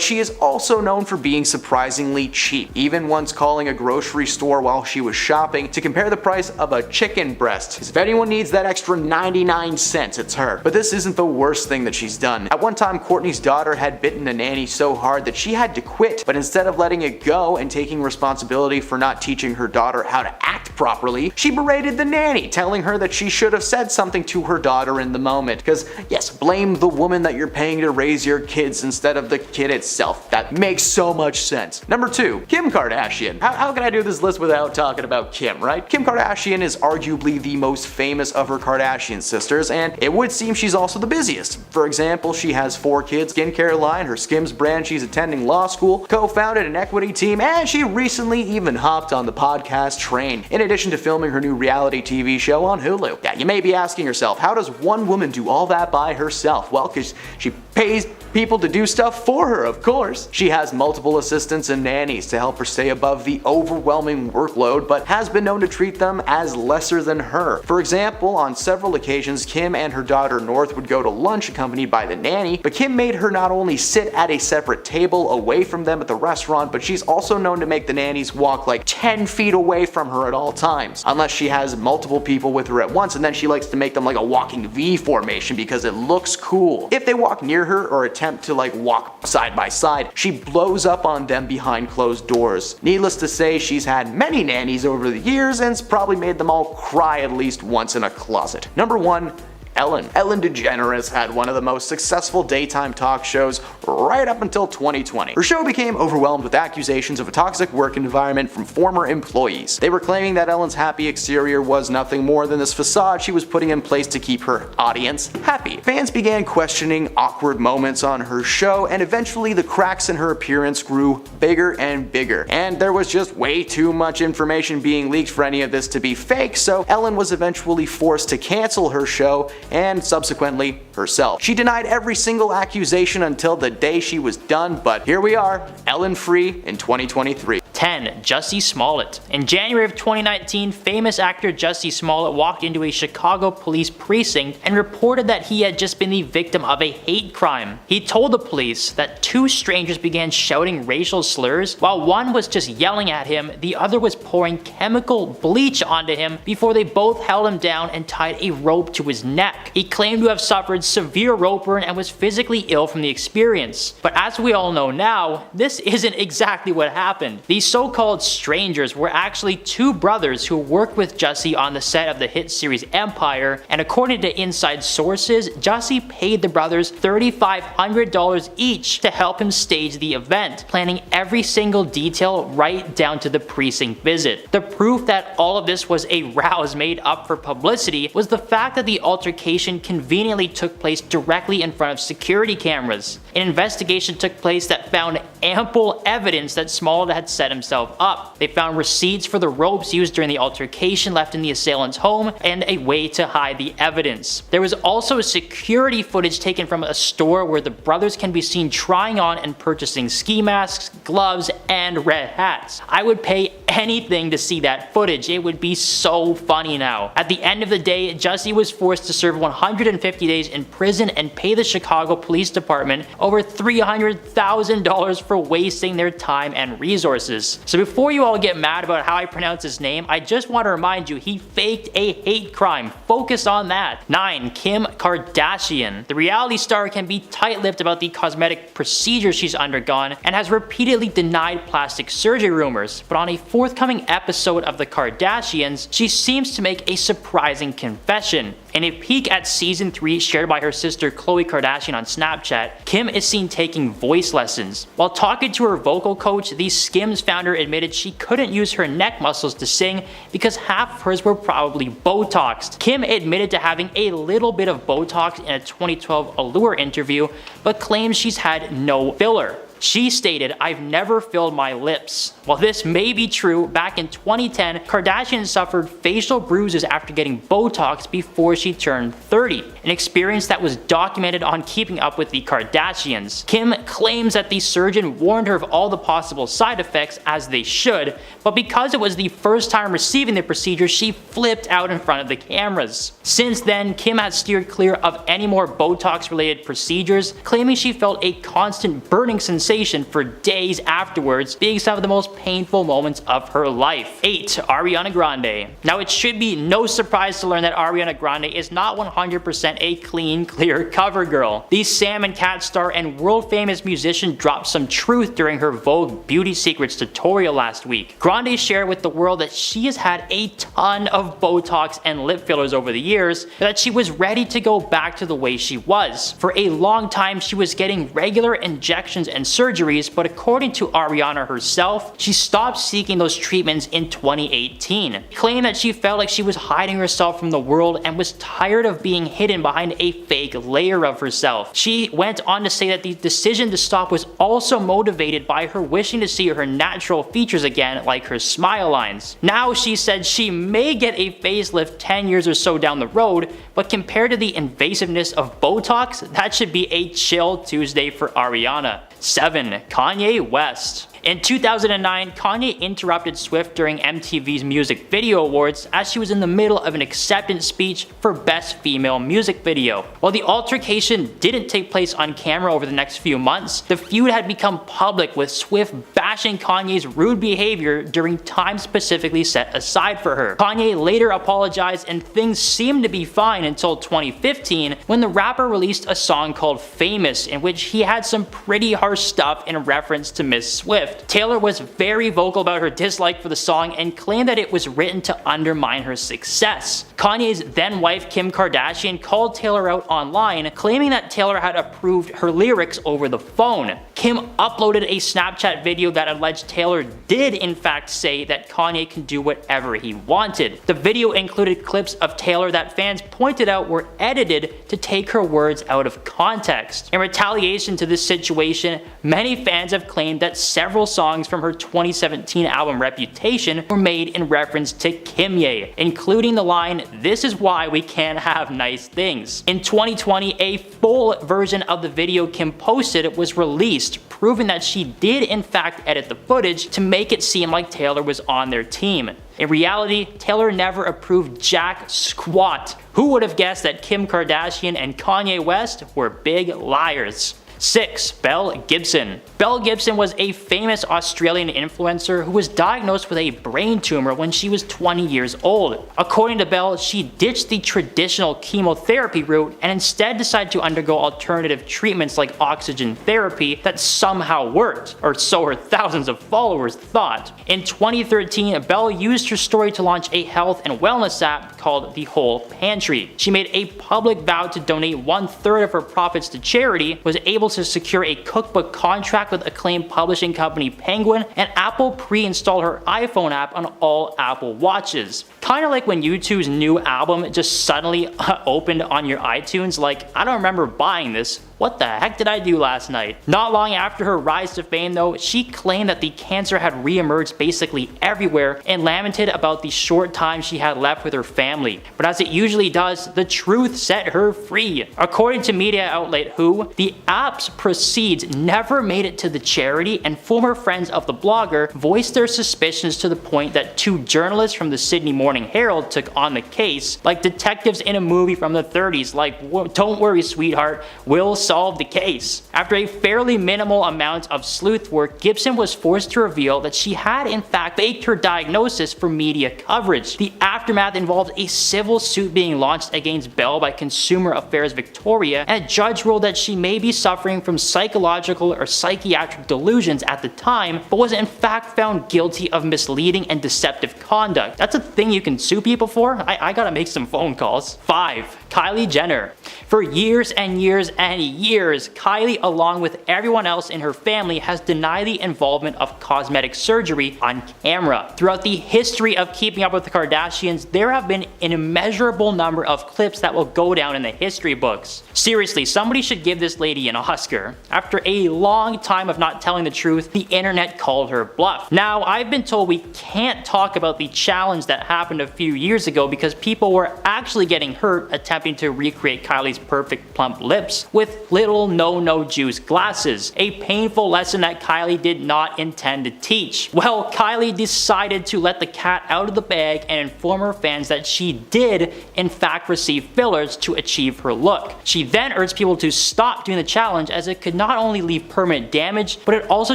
A: she is also known for being surprisingly cheap, even once calling a grocery store while she was shopping to compare the price of a chicken breast. Because if anyone needs that extra 99 cents, it's her. But this isn't the worst thing that she's done. At one time, Kourtney's daughter had bitten a nanny so hard that she had to quit, but instead of letting it go and taking responsibility for not teaching her daughter how to act properly, she berated the nanny, telling her that she should have said something to her daughter in the moment. Because yes, blame the woman that you're paying to raise your kids instead of the kid itself. That makes so much sense. Number 2. Kim Kardashian. How can I do this list without talking about Kim, right? Kim Kardashian is arguably the most famous of her Kardashian sisters, and it would seem she's also the busiest. For example, she has 4 kids, skincare line, her Skims brand, she's attending law school, co-founded an equity team, and she recently even hopped on the podcast train, in addition to filming her new reality TV show on Hulu. Yeah, you may be asking yourself, how does one woman do all that by herself? Well, because she pays people to do stuff for her, of course. She has multiple assistants and nannies to help her stay above the overwhelming workload, but has been known to treat them as lesser than her. For example, on several occasions, Kim and her daughter North would go to lunch accompanied by the nanny, but Kim made her not only sit at a separate table away from them at the restaurant, but she's also known to make the nannies walk like 10 feet away from her at all times, unless she has multiple people with her at once, and then she likes to make them like a walking V formation because it looks cool. If they walk near her or attempt to like walk side by side, she blows up on them behind closed doors. Needless to say, she's had many nannies over the years and's probably made them all cry at least once in a closet. Number 1. Ellen. Ellen DeGeneres had one of the most successful daytime talk shows right up until 2020. Her show became overwhelmed with accusations of a toxic work environment from former employees. They were claiming that Ellen's happy exterior was nothing more than this facade she was putting in place to keep her audience happy. Fans began questioning awkward moments on her show, and eventually the cracks in her appearance grew bigger and bigger. And there was just way too much information being leaked for any of this to be fake, so Ellen was eventually forced to cancel her show and subsequently herself. She denied every single accusation until the day she was done, but here we are, Ellen free in 2023.
B: 10. Jussie Smollett. In January of 2019, famous actor Jussie Smollett walked into a Chicago police precinct and reported that he had just been the victim of a hate crime. He told the police that 2 strangers began shouting racial slurs. While one was just yelling at him, the other was pouring chemical bleach onto him before they both held him down and tied a rope to his neck. He claimed to have suffered severe rope burn and was physically ill from the experience. But as we all know now, this isn't exactly what happened. These so-called strangers were actually two brothers who worked with Jussie on the set of the hit series Empire, and according to inside sources, Jussie paid the brothers $3,500 each to help him stage the event, planning every single detail right down to the precinct visit. The proof that all of this was a rouse made up for publicity was the fact that the altercation conveniently took place directly in front of security cameras. An investigation took place that found ample evidence that Smollett had set himself up. They found receipts for the ropes used during the altercation left in the assailant's home and a way to hide the evidence. There was also security footage taken from a store where the brothers can be seen trying on and purchasing ski masks, gloves, and red hats. I would pay anything to see that footage. It would be so funny now. At the end of the day, Jussie was forced to serve 150 days in prison and pay the Chicago Police Department over $300,000 for wasting their time and resources. So before you all get mad about how I pronounce his name, I just want to remind you he faked a hate crime. Focus on that. 9. Kim Kardashian. The reality star can be tight-lipped about the cosmetic procedures she's undergone and has repeatedly denied plastic surgery rumors, but on a forthcoming episode of The Kardashians, she seems to make a surprising confession. In a peek at season 3 shared by her sister Khloe Kardashian on Snapchat, Kim is seen taking voice lessons. While talking to her vocal coach, the Skims founder admitted she couldn't use her neck muscles to sing because half of hers were probably Botoxed. Kim admitted to having a little bit of Botox in a 2012 Allure interview, but claims she's had no filler. She stated, "I've never filled my lips." While this may be true, back in 2010, Kardashian suffered facial bruises after getting Botox before she turned 30, an experience that was documented on Keeping Up with the Kardashians. Kim claims that the surgeon warned her of all the possible side effects, as they should, but because it was the first time receiving the procedure, she flipped out in front of the cameras. Since then, Kim has steered clear of any more Botox-related procedures, claiming she felt a constant burning sensation for days afterwards, being some of the most painful moments of her life. 8. Ariana Grande. Now it should be no surprise to learn that Ariana Grande is not 100% a clean, clear cover girl. The Sam and Cat star and world-famous musician dropped some truth during her Vogue Beauty Secrets tutorial last week. Grande shared with the world that she has had a ton of Botox and lip fillers over the years, but that she was ready to go back to the way she was. For a long time, she was getting regular injections and surgeries, but according to Ariana herself, she stopped seeking those treatments in 2018. She claimed that she felt like she was hiding herself from the world and was tired of being hidden behind a fake layer of herself. She went on to say that the decision to stop was also motivated by her wishing to see her natural features again, like her smile lines. Now she said she may get a facelift 10 years or so down the road, but compared to the invasiveness of Botox, that should be a chill Tuesday for Ariana. 7. Kanye West. In 2009, Kanye interrupted Swift during MTV's Music Video Awards as she was in the middle of an acceptance speech for Best Female Music Video. While the altercation didn't take place on camera over the next few months, the feud had become public, with Swift bashing Kanye's rude behavior during time specifically set aside for her. Kanye later apologized and things seemed to be fine until 2015, when the rapper released a song called Famous, in which he had some pretty harsh stuff in reference to Miss Swift. Taylor was very vocal about her dislike for the song and claimed that it was written to undermine her success. Kanye's then wife Kim Kardashian called Taylor out online, claiming that Taylor had approved her lyrics over the phone. Kim uploaded a Snapchat video that alleged Taylor did in fact say that Kanye can do whatever he wanted. The video included clips of Taylor that fans pointed out were edited to take her words out of context. In retaliation to this situation, many fans have claimed that several songs from her 2017 album Reputation were made in reference to Kimye, including the line, "This is why we can't have nice things." In 2020, a full version of the video Kim posted was released, proving that she did in fact edit the footage to make it seem like Taylor was on their team. In reality, Taylor never approved jack squat. Who would have guessed that Kim Kardashian and Kanye West were big liars? 6. Belle Gibson. Belle Gibson was a famous Australian influencer who was diagnosed with a brain tumor when she was 20 years old. According to Belle, she ditched the traditional chemotherapy route and instead decided to undergo alternative treatments like oxygen therapy that somehow worked, or so her thousands of followers thought. In 2013, Belle used her story to launch a health and wellness app called The Whole Pantry. She made a public vow to donate 1/3 of her profits to charity, was able to secure a cookbook contract with acclaimed publishing company Penguin, and Apple pre-installed her iPhone app on all Apple Watches. Kinda like when U2's new album just suddenly opened on your iTunes, like, I don't remember buying this. What the heck did I do last night? Not long after her rise to fame though, she claimed that the cancer had re-emerged basically everywhere and lamented about the short time she had left with her family. But as it usually does, the truth set her free. According to media outlet Who, the app's proceeds never made it to the charity, and former friends of the blogger voiced their suspicions to the point that 2 journalists from the Sydney Morning Herald took on the case, like detectives in a movie from the 30s, like, don't worry sweetheart, we'll solve the case. After a fairly minimal amount of sleuth work, Gibson was forced to reveal that she had in fact faked her diagnosis for media coverage. The aftermath involved a civil suit being launched against Belle by Consumer Affairs Victoria, and a judge ruled that she may be suffering from psychological or psychiatric delusions at the time, but was in fact found guilty of misleading and deceptive conduct. That's a thing you can sue people for? I gotta make some phone calls. 5. Kylie Jenner. For years and years and years, Kylie, along with everyone else in her family, has denied the involvement of cosmetic surgery on camera. Throughout the history of Keeping Up with the Kardashians, there have been an immeasurable number of clips that will go down in the history books. Seriously, somebody should give this lady an Oscar. After a long time of not telling the truth, the internet called her bluff. Now, I've been told we can't talk about the challenge that happened a few years ago because people were actually getting hurt attempting to recreate Kylie's perfect plump lips with little no juice glasses, a painful lesson that Kylie did not intend to teach. Well, Kylie decided to let the cat out of the bag and inform her fans that she did in fact receive fillers to achieve her look. She then urged people to stop doing the challenge as it could not only leave permanent damage, but it also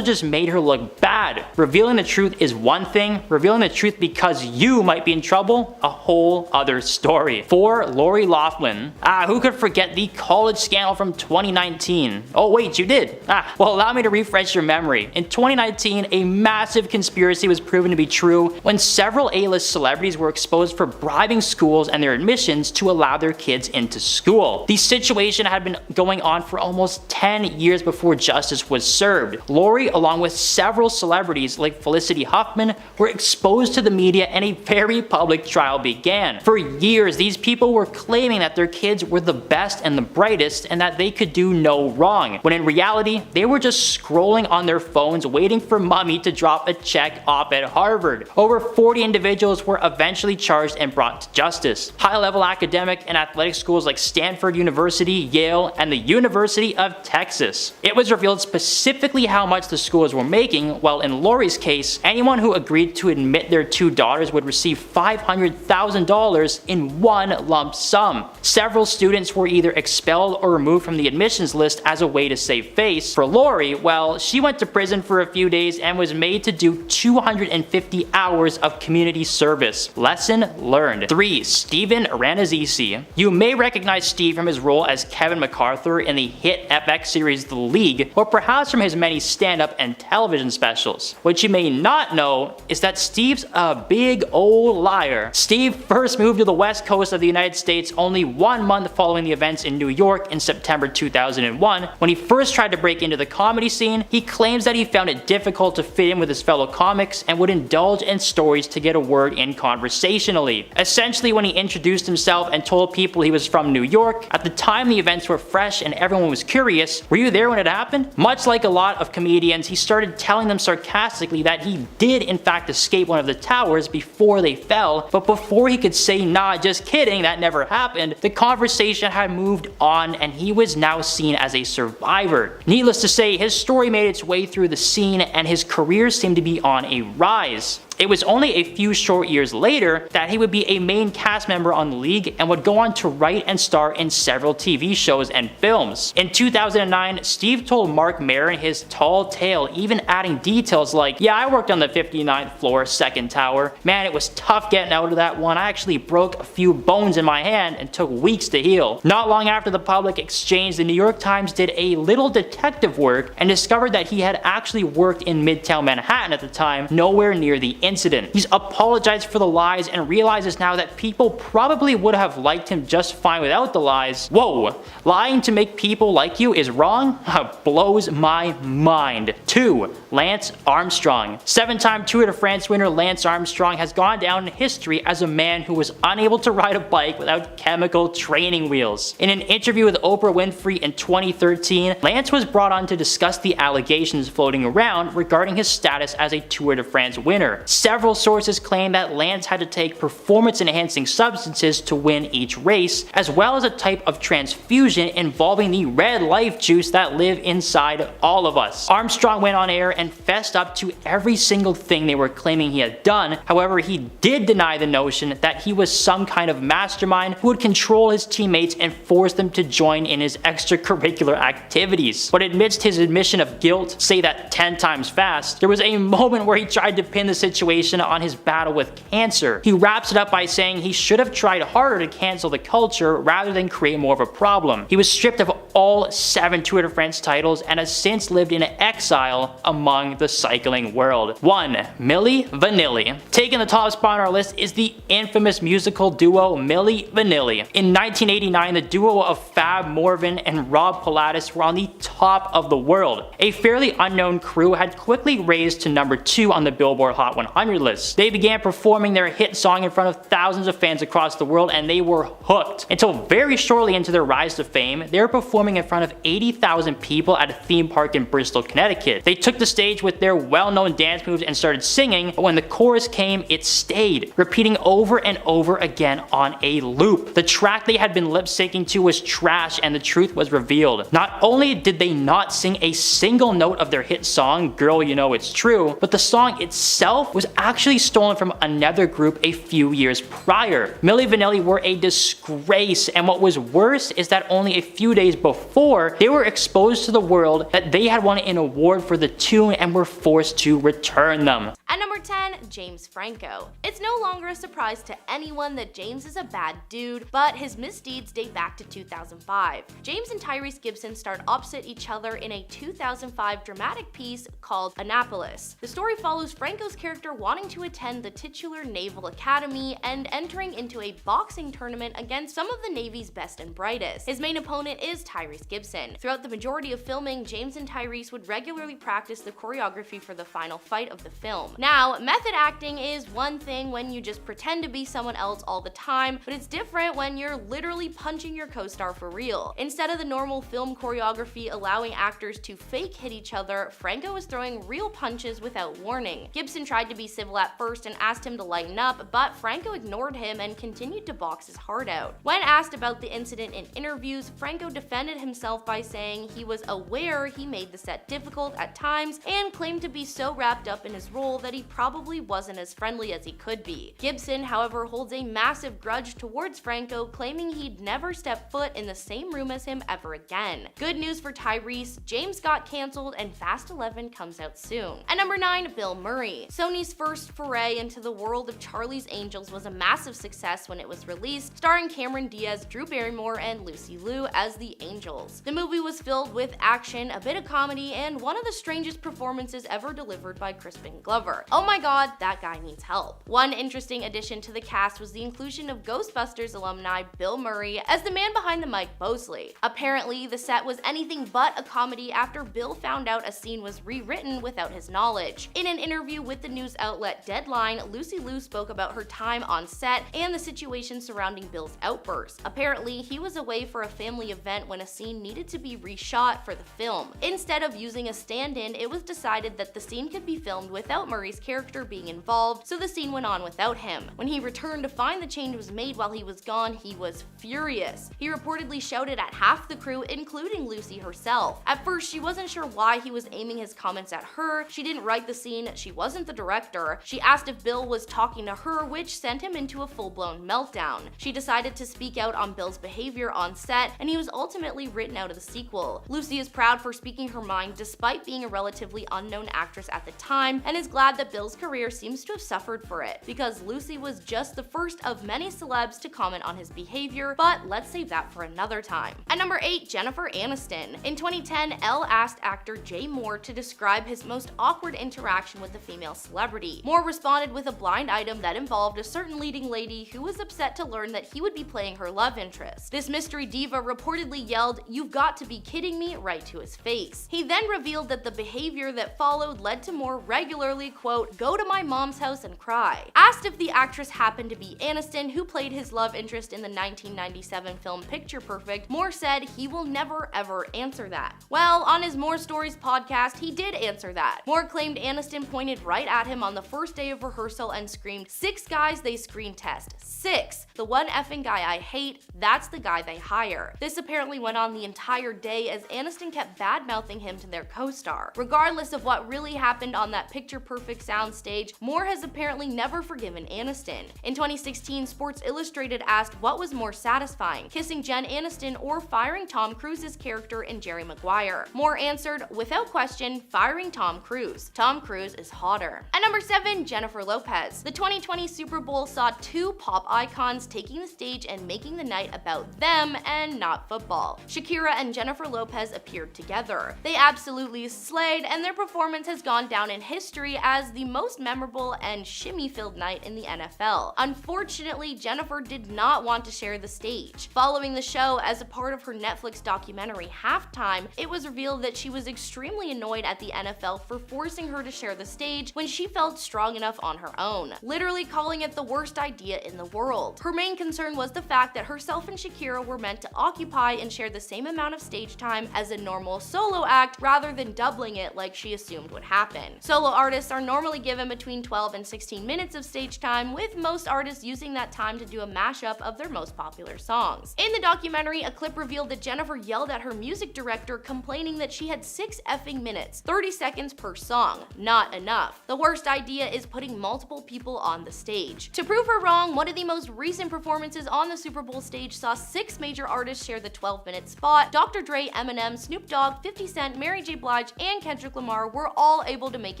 B: just made her look bad. Revealing the truth is one thing, revealing the truth because you might be in trouble, a whole other story. 4. Lori Loughlin. Who could forget the college scandal from 2019? Oh wait, you did? Well, allow me to refresh your memory. In 2019, a massive conspiracy was proven to be true when several A-list celebrities were exposed for bribing schools and their admissions to allow their kids into school. The situation had been going on for almost 10 years before justice was served. Lori, along with several celebrities like Felicity Huffman, were exposed to the media and a very public trial began. For years, these people were claiming that their kids were the best and the brightest and that they could do no wrong, when in reality, they were just scrolling on their phones waiting for mommy to drop a check off at Harvard. Over 40 individuals were eventually charged and brought to justice. High-level academic and athletic schools like Stanford University, Yale, and the University of Texas. It was revealed specifically how much the schools were making, while in Lori's case, anyone who agreed to admit their 2 daughters would receive $500,000 in one lump sum. Several students were either expelled or removed from the admissions list as a way to save face. For Lori, well, she went to prison for a few days and was made to do 250 hours of community service. Lesson learned. 3. Steven Rannazzisi. You may recognize Steve from his role as Kevin MacArthur in the hit FX series The League, or perhaps from his many stand-up and television specials. What you may not know is that Steve's a big old liar. Steve first moved to the west coast of the United States only 1 month following the events in New York in September 2001. When he first tried to break into the comedy scene, he claims that he found it difficult to fit in with his fellow comics and would indulge in stories to get a word in conversationally. Essentially, when he introduced himself and told people he was from New York, at the time the events were fresh and everyone was curious, were you there when it happened? Much like a lot of comedians, he started telling them sarcastically that he did in fact escape one of the towers before they fell, but before he could say, nah, just kidding, that never happened, the conversation had moved on and he was now seen as a survivor. Needless to say, his story made its way through the scene and his career seemed to be on a rise. It was only a few short years later that he would be a main cast member on League and would go on to write and star in several TV shows and films. In 2009, Steve told Mark Maron his tall tale, even adding details like, "Yeah, I worked on the 59th floor, second tower. Man, it was tough getting out of that one. I actually broke a few bones in my hand and took weeks to heal." Not long after the public exchange, the New York Times did a little detective work and discovered that he had actually worked in Midtown Manhattan at the time, nowhere near the incident. He's apologized for the lies and realizes now that people probably would have liked him just fine without the lies. Whoa, lying to make people like you is wrong? Blows my mind. 2. Lance Armstrong. 7-time Tour de France winner Lance Armstrong has gone down in history as a man who was unable to ride a bike without chemical training wheels. In an interview with Oprah Winfrey in 2013, Lance was brought on to discuss the allegations floating around regarding his status as a Tour de France winner. Several sources claim that Lance had to take performance-enhancing substances to win each race, as well as a type of transfusion involving the red life juice that live inside all of us. Armstrong went on air and fessed up to every single thing they were claiming he had done. However, he did deny the notion that he was some kind of mastermind who would control his teammates and force them to join in his extracurricular activities. But amidst his admission of guilt, say that 10 times fast, there was a moment where he tried to pin the situation on his battle with cancer. He wraps it up by saying he should have tried harder to cancel the culture rather than create more of a problem. He was stripped of all 7 Tour de France titles and has since lived in exile among the cycling world. 1. Milli Vanilli. Taking the top spot on our list is the infamous musical duo Milli Vanilli. In 1989, the duo of Fab Morvan and Rob Pilatus were on the top of the world. A fairly unknown crew had quickly raised to number 2 on the Billboard Hot 100 list. They began performing their hit song in front of thousands of fans across the world, and they were hooked. Until very shortly into their rise to fame, they were performing in front of 80,000 people at a theme park in Bristol, Connecticut. They took the stage with their well-known dance moves and started singing, but when the chorus came, it stayed, repeating over and over again on a loop. The track they had been lip-syncing to was trash, and the truth was revealed. Not only did they not sing a single note of their hit song, Girl You Know It's True, but the song itself was actually stolen from another group a few years prior. Milli Vanilli were a disgrace, and what was worse is that only a few days before, they were exposed to the world that they had won an award for the tune and were forced to return them.
C: At number 10, James Franco. It's no longer a surprise to anyone that James is a bad dude, but his misdeeds date back to 2005. James and Tyrese Gibson starred opposite each other in a 2005 dramatic piece called Annapolis. The story follows Franco's character wanting to attend the titular Naval Academy and entering into a boxing tournament against some of the Navy's best and brightest. His main opponent is Tyrese Gibson. Throughout the majority of filming, James and Tyrese would regularly practice the choreography for the final fight of the film. Now, method acting is one thing when you just pretend to be someone else all the time, but it's different when you're literally punching your co-star for real. Instead of the normal film choreography allowing actors to fake hit each other, Franco was throwing real punches without warning. Gibson tried to be civil at first and asked him to lighten up, but Franco ignored him and continued to box his heart out. When asked about the incident in interviews, Franco defended himself by saying he was aware he made the set difficult at times and claimed to be so wrapped up in his role that he probably wasn't as friendly as he could be. Gibson, however, holds a massive grudge towards Franco, claiming he'd never step foot in the same room as him ever again. Good news for Tyrese, James got cancelled and Fast 11 comes out soon. At number 9, Bill Murray. Sony's first foray into the world of Charlie's Angels was a massive success when it was released, starring Cameron Diaz, Drew Barrymore, and Lucy Liu as the Angels. The movie was filled with action, a bit of comedy, and one of the strangest performances ever delivered by Crispin Glover. Oh my god, that guy needs help. One interesting addition to the cast was the inclusion of Ghostbusters alumni Bill Murray as the man behind the mic Bosley. Apparently, the set was anything but a comedy after Bill found out a scene was rewritten without his knowledge. In an interview with the news outlet Deadline, Lucy Liu spoke about her time on set and the situation surrounding Bill's outburst. Apparently, he was away for a family event when a scene needed to be reshot for the film. Instead of using a stand-in, it was decided that the scene could be filmed without Murray's character character being involved, so the scene went on without him. When he returned to find the change was made while he was gone, he was furious. He reportedly shouted at half the crew, including Lucy herself. At first, she wasn't sure why he was aiming his comments at her. She didn't write the scene, she wasn't the director. She asked if Bill was talking to her, which sent him into a full-blown meltdown. She decided to speak out on Bill's behavior on set, and he was ultimately written out of the sequel. Lucy is proud for speaking her mind despite being a relatively unknown actress at the time, and is glad that Bill's career seems to have suffered for it, because Lucy was just the first of many celebs to comment on his behavior, but let's save that for another time. At number 8, Jennifer Aniston. In 2010, Elle asked actor Jay Moore to describe his most awkward interaction with a female celebrity. Moore responded with a blind item that involved a certain leading lady who was upset to learn that he would be playing her love interest. This mystery diva reportedly yelled, "You've got to be kidding me," right to his face. He then revealed that the behavior that followed led to Moore regularly, quote, "go to my mom's house and cry." Asked if the actress happened to be Aniston, who played his love interest in the 1997 film Picture Perfect, Moore said he will never ever answer that. Well, on his More Stories podcast, he did answer that. Moore claimed Aniston pointed right at him on the first day of rehearsal and screamed, "6 guys they screen test. 6. The one effing guy I hate, that's the guy they hire." This apparently went on the entire day as Aniston kept bad-mouthing him to their co-star. Regardless of what really happened on that Picture Perfect soundstage, Moore has apparently never forgiven Aniston. In 2016, Sports Illustrated asked what was more satisfying, kissing Jen Aniston or firing Tom Cruise's character in Jerry Maguire. Moore answered, without question, firing Tom Cruise. Tom Cruise is hotter. At number 7, Jennifer Lopez. The 2020 Super Bowl saw 2 pop icons taking the stage and making the night about them and not football. Shakira and Jennifer Lopez appeared together. They absolutely slayed, and their performance has gone down in history as the most memorable and shimmy-filled night in the NFL. Unfortunately, Jennifer did not want to share the stage. Following the show, as a part of her Netflix documentary Halftime, it was revealed that she was extremely annoyed at the NFL for forcing her to share the stage when she felt strong enough on her own, literally calling it the worst idea in the world. Her main concern was the fact that herself and Shakira were meant to occupy and share the same amount of stage time as a normal solo act rather than doubling it like she assumed would happen. Solo artists are normally given between 12 and 16 minutes of stage time, with most artists using that time to do a mashup of their most popular songs. In the documentary, a clip revealed that Jennifer yelled at her music director, complaining that she had 6 effing minutes, 30 seconds per song. Not enough. The worst idea is putting multiple people on the stage. To prove her wrong, one of the most recent performances on the Super Bowl stage saw 6 major artists share the 12-minute spot. Dr. Dre, Eminem, Snoop Dogg, 50 Cent, Mary J. Blige, and Kendrick Lamar were all able to make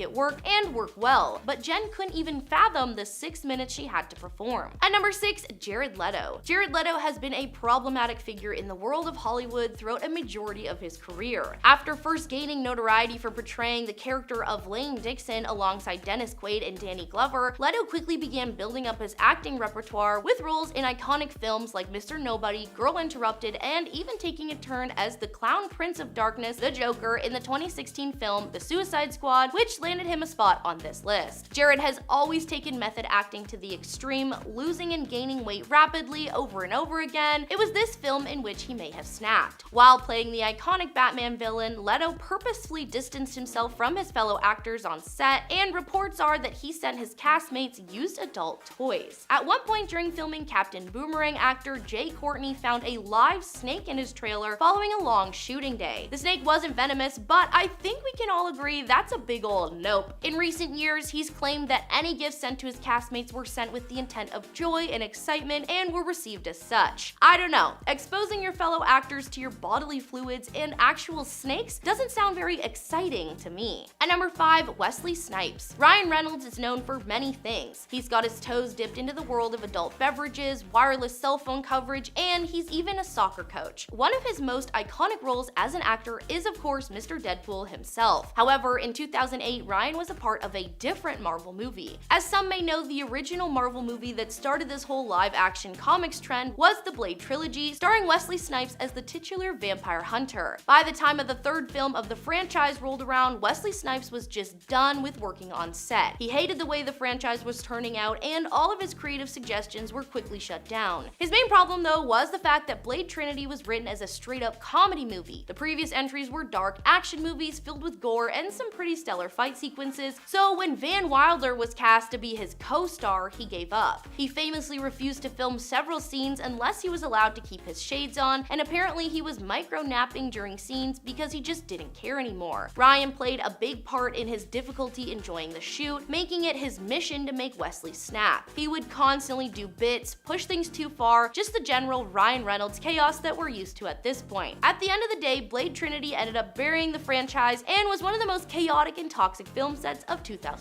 C: it work and work well, but Jen couldn't even fathom the 6 minutes she had to perform. At number 6, Jared Leto. Jared Leto has been a problematic figure in the world of Hollywood throughout a majority of his career. After first gaining notoriety for portraying the character of Lane Dixon alongside Dennis Quaid and Danny Glover, Leto quickly began building up his acting repertoire with roles in iconic films like Mr. Nobody, Girl Interrupted, and even taking a turn as the Clown Prince of Darkness, the Joker, in the 2016 film The Suicide Squad, which landed him a spot on this list. Jared has always taken method acting to the extreme, losing and gaining weight rapidly over and over again. It was this film in which he may have snapped. While playing the iconic Batman villain, Leto purposefully distanced himself from his fellow actors on set, and reports are that he sent his castmates used adult toys. At one point during filming Captain Boomerang, actor Jay Courtney found a live snake in his trailer following a long shooting day. The snake wasn't venomous, but I think we can all agree that's a big ol' nope. In recent years, he's claimed that any gifts sent to his castmates were sent with the intent of joy and excitement and were received as such. I don't know, exposing your fellow actors to your bodily fluids and actual snakes doesn't sound very exciting to me. At number 5, Wesley Snipes. Ryan Reynolds is known for many things. He's got his toes dipped into the world of adult beverages, wireless cell phone coverage, and he's even a soccer coach. One of his most iconic roles as an actor is, of course, Mr. Deadpool himself. However, in 2008, Ryan was a part of a different Marvel movie. As some may know, the original Marvel movie that started this whole live-action comics trend was the Blade trilogy, starring Wesley Snipes as the titular vampire hunter. By the time of the 3rd film of the franchise rolled around, Wesley Snipes was just done with working on set. He hated the way the franchise was turning out, and all of his creative suggestions were quickly shut down. His main problem, though, was the fact that Blade Trinity was written as a straight-up comedy movie. The previous entries were dark action movies filled with gore and some pretty stellar fight sequences, so when Van Wilder was cast to be his co-star, he gave up. He famously refused to film several scenes unless he was allowed to keep his shades on, and apparently he was micro-napping during scenes because he just didn't care anymore. Ryan played a big part in his difficulty enjoying the shoot, making it his mission to make Wesley snap. He would constantly do bits, push things too far, just the general Ryan Reynolds chaos that we're used to at this point. At the end of the day, Blade Trinity ended up burying the franchise and was one of the most chaotic and toxic film sets of 2004.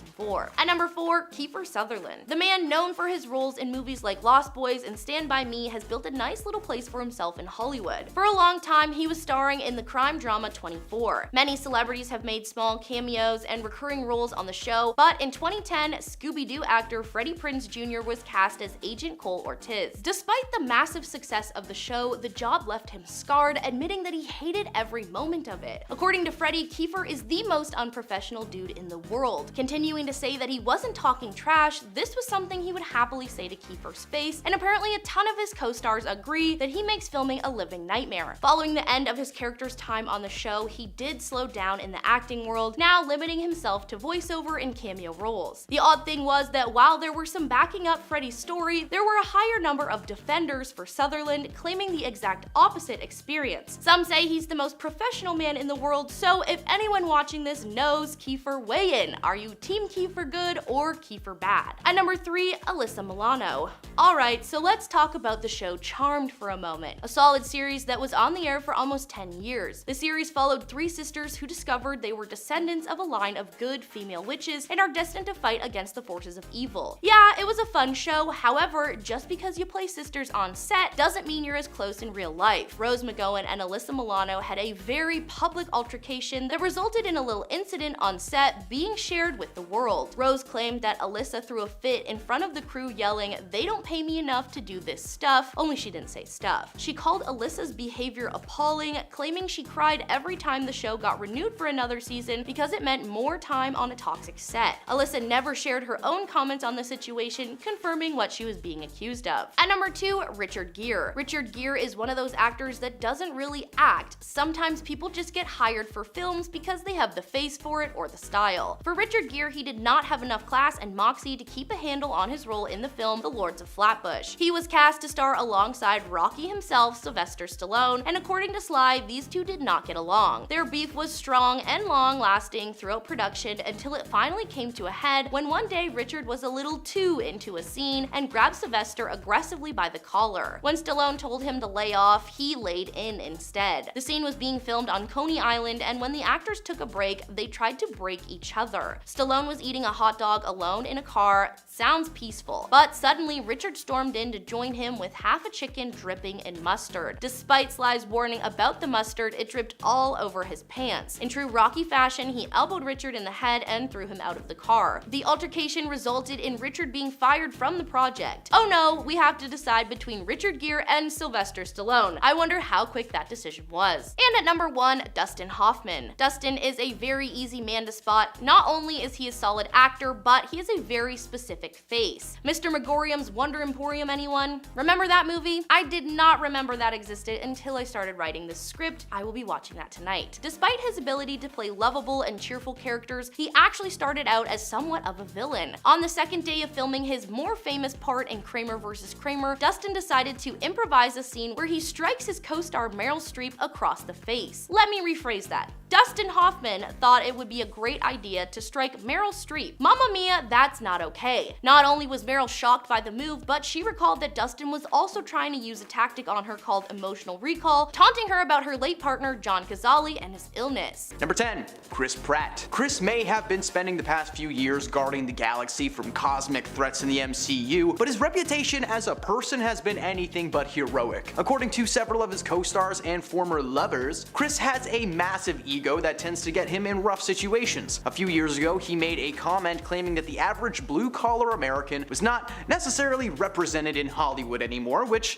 C: At number 4, Kiefer Sutherland. The man known for his roles in movies like Lost Boys and Stand By Me has built a nice little place for himself in Hollywood. For a long time, he was starring in the crime drama 24. Many celebrities have made small cameos and recurring roles on the show, but in 2010, Scooby-Doo actor Freddie Prinze Jr. was cast as Agent Cole Ortiz. Despite the massive success of the show, the job left him scarred, admitting that he hated every moment of it. According to Freddie, Kiefer is the most unprofessional dude in the world. Continuing to say that he wasn't talking trash, this was something he would happily say to Kiefer's face, and apparently a ton of his co-stars agree that he makes filming a living nightmare. Following the end of his character's time on the show, he did slow down in the acting world, now limiting himself to voiceover and cameo roles. The odd thing was that while there were some backing up Freddie's story, there were a higher number of defenders for Sutherland, claiming the exact opposite experience. Some say he's the most professional man in the world, so if anyone watching this knows Kiefer, weigh in. Are you Team Kiefer good or Kiefer bad? At number 3, Alyssa Milano. Alright, so let's talk about the show Charmed for a moment. A solid series that was on the air for almost 10 years. The series followed 3 sisters who discovered they were descendants of a line of good female witches and are destined to fight against the forces of evil. Yeah, it was a fun show, however, just because you play sisters on set doesn't mean you're as close in real life. Rose McGowan and Alyssa Milano had a very public altercation that resulted in a little incident on set being shared with the world. Rose claimed that Alyssa threw a fit in front of the crew yelling, "They don't pay me enough to do this stuff," only she didn't say stuff. She called Alyssa's behavior appalling, claiming she cried every time the show got renewed for another season because it meant more time on a toxic set. Alyssa never shared her own comments on the situation, confirming what she was being accused of. At number 2, Richard Gere. Richard Gere is one of those actors that doesn't really act. Sometimes people just get hired for films because they have the face for it or the style. For Richard Gere, he did not have enough class and moxie to keep a handle on his role in the film The Lords of Flatbush. He was cast to star alongside Rocky himself, Sylvester Stallone, and according to Sly, these two did not get along. Their beef was strong and long-lasting throughout production until it finally came to a head when one day Richard was a little too into a scene and grabbed Sylvester aggressively by the collar. When Stallone told him to lay off, he laid in instead. The scene was being filmed on Coney Island, and when the actors took a break, they tried to break each other. Stallone was eating a hot dog alone in a car. Sounds peaceful. But suddenly, Richard stormed in to join him with half a chicken dripping in mustard. Despite Sly's warning about the mustard, it dripped all over his pants. In true Rocky fashion, he elbowed Richard in the head and threw him out of the car. The altercation resulted in Richard being fired from the project. Oh no, we have to decide between Richard Gere and Sylvester Stallone. I wonder how quick that decision was. And at number 1, Dustin Hoffman. Dustin is a very easy man to spot. Not only is he a solid actor, but he has a very specific face. Mr. Megorium's Wonder Emporium, anyone? Remember that movie? I did not remember that existed until I started writing this script. I will be watching that tonight. Despite his ability to play lovable and cheerful characters, he actually started out as somewhat of a villain. On the second day of filming his more famous part in Kramer vs. Kramer, Dustin decided to improvise a scene where he strikes his co-star Meryl Streep across the face. Let me rephrase that. Dustin Hoffman thought it would be a great idea to strike Meryl Streep. Mamma mia, that's not okay. Not only was Meryl shocked by the move, but she recalled that Dustin was also trying to use a tactic on her called emotional recall, taunting her about her late partner John Cazale and his illness.
A: Number 10, Chris Pratt. Chris may have been spending the past few years guarding the galaxy from cosmic threats in the MCU, but his reputation as a person has been anything but heroic. According to several of his co-stars and former lovers, Chris has a massive ego that tends to get him in rough situations. A few years ago, he made a comment claiming that the average blue-collar American was not necessarily represented in Hollywood anymore, which,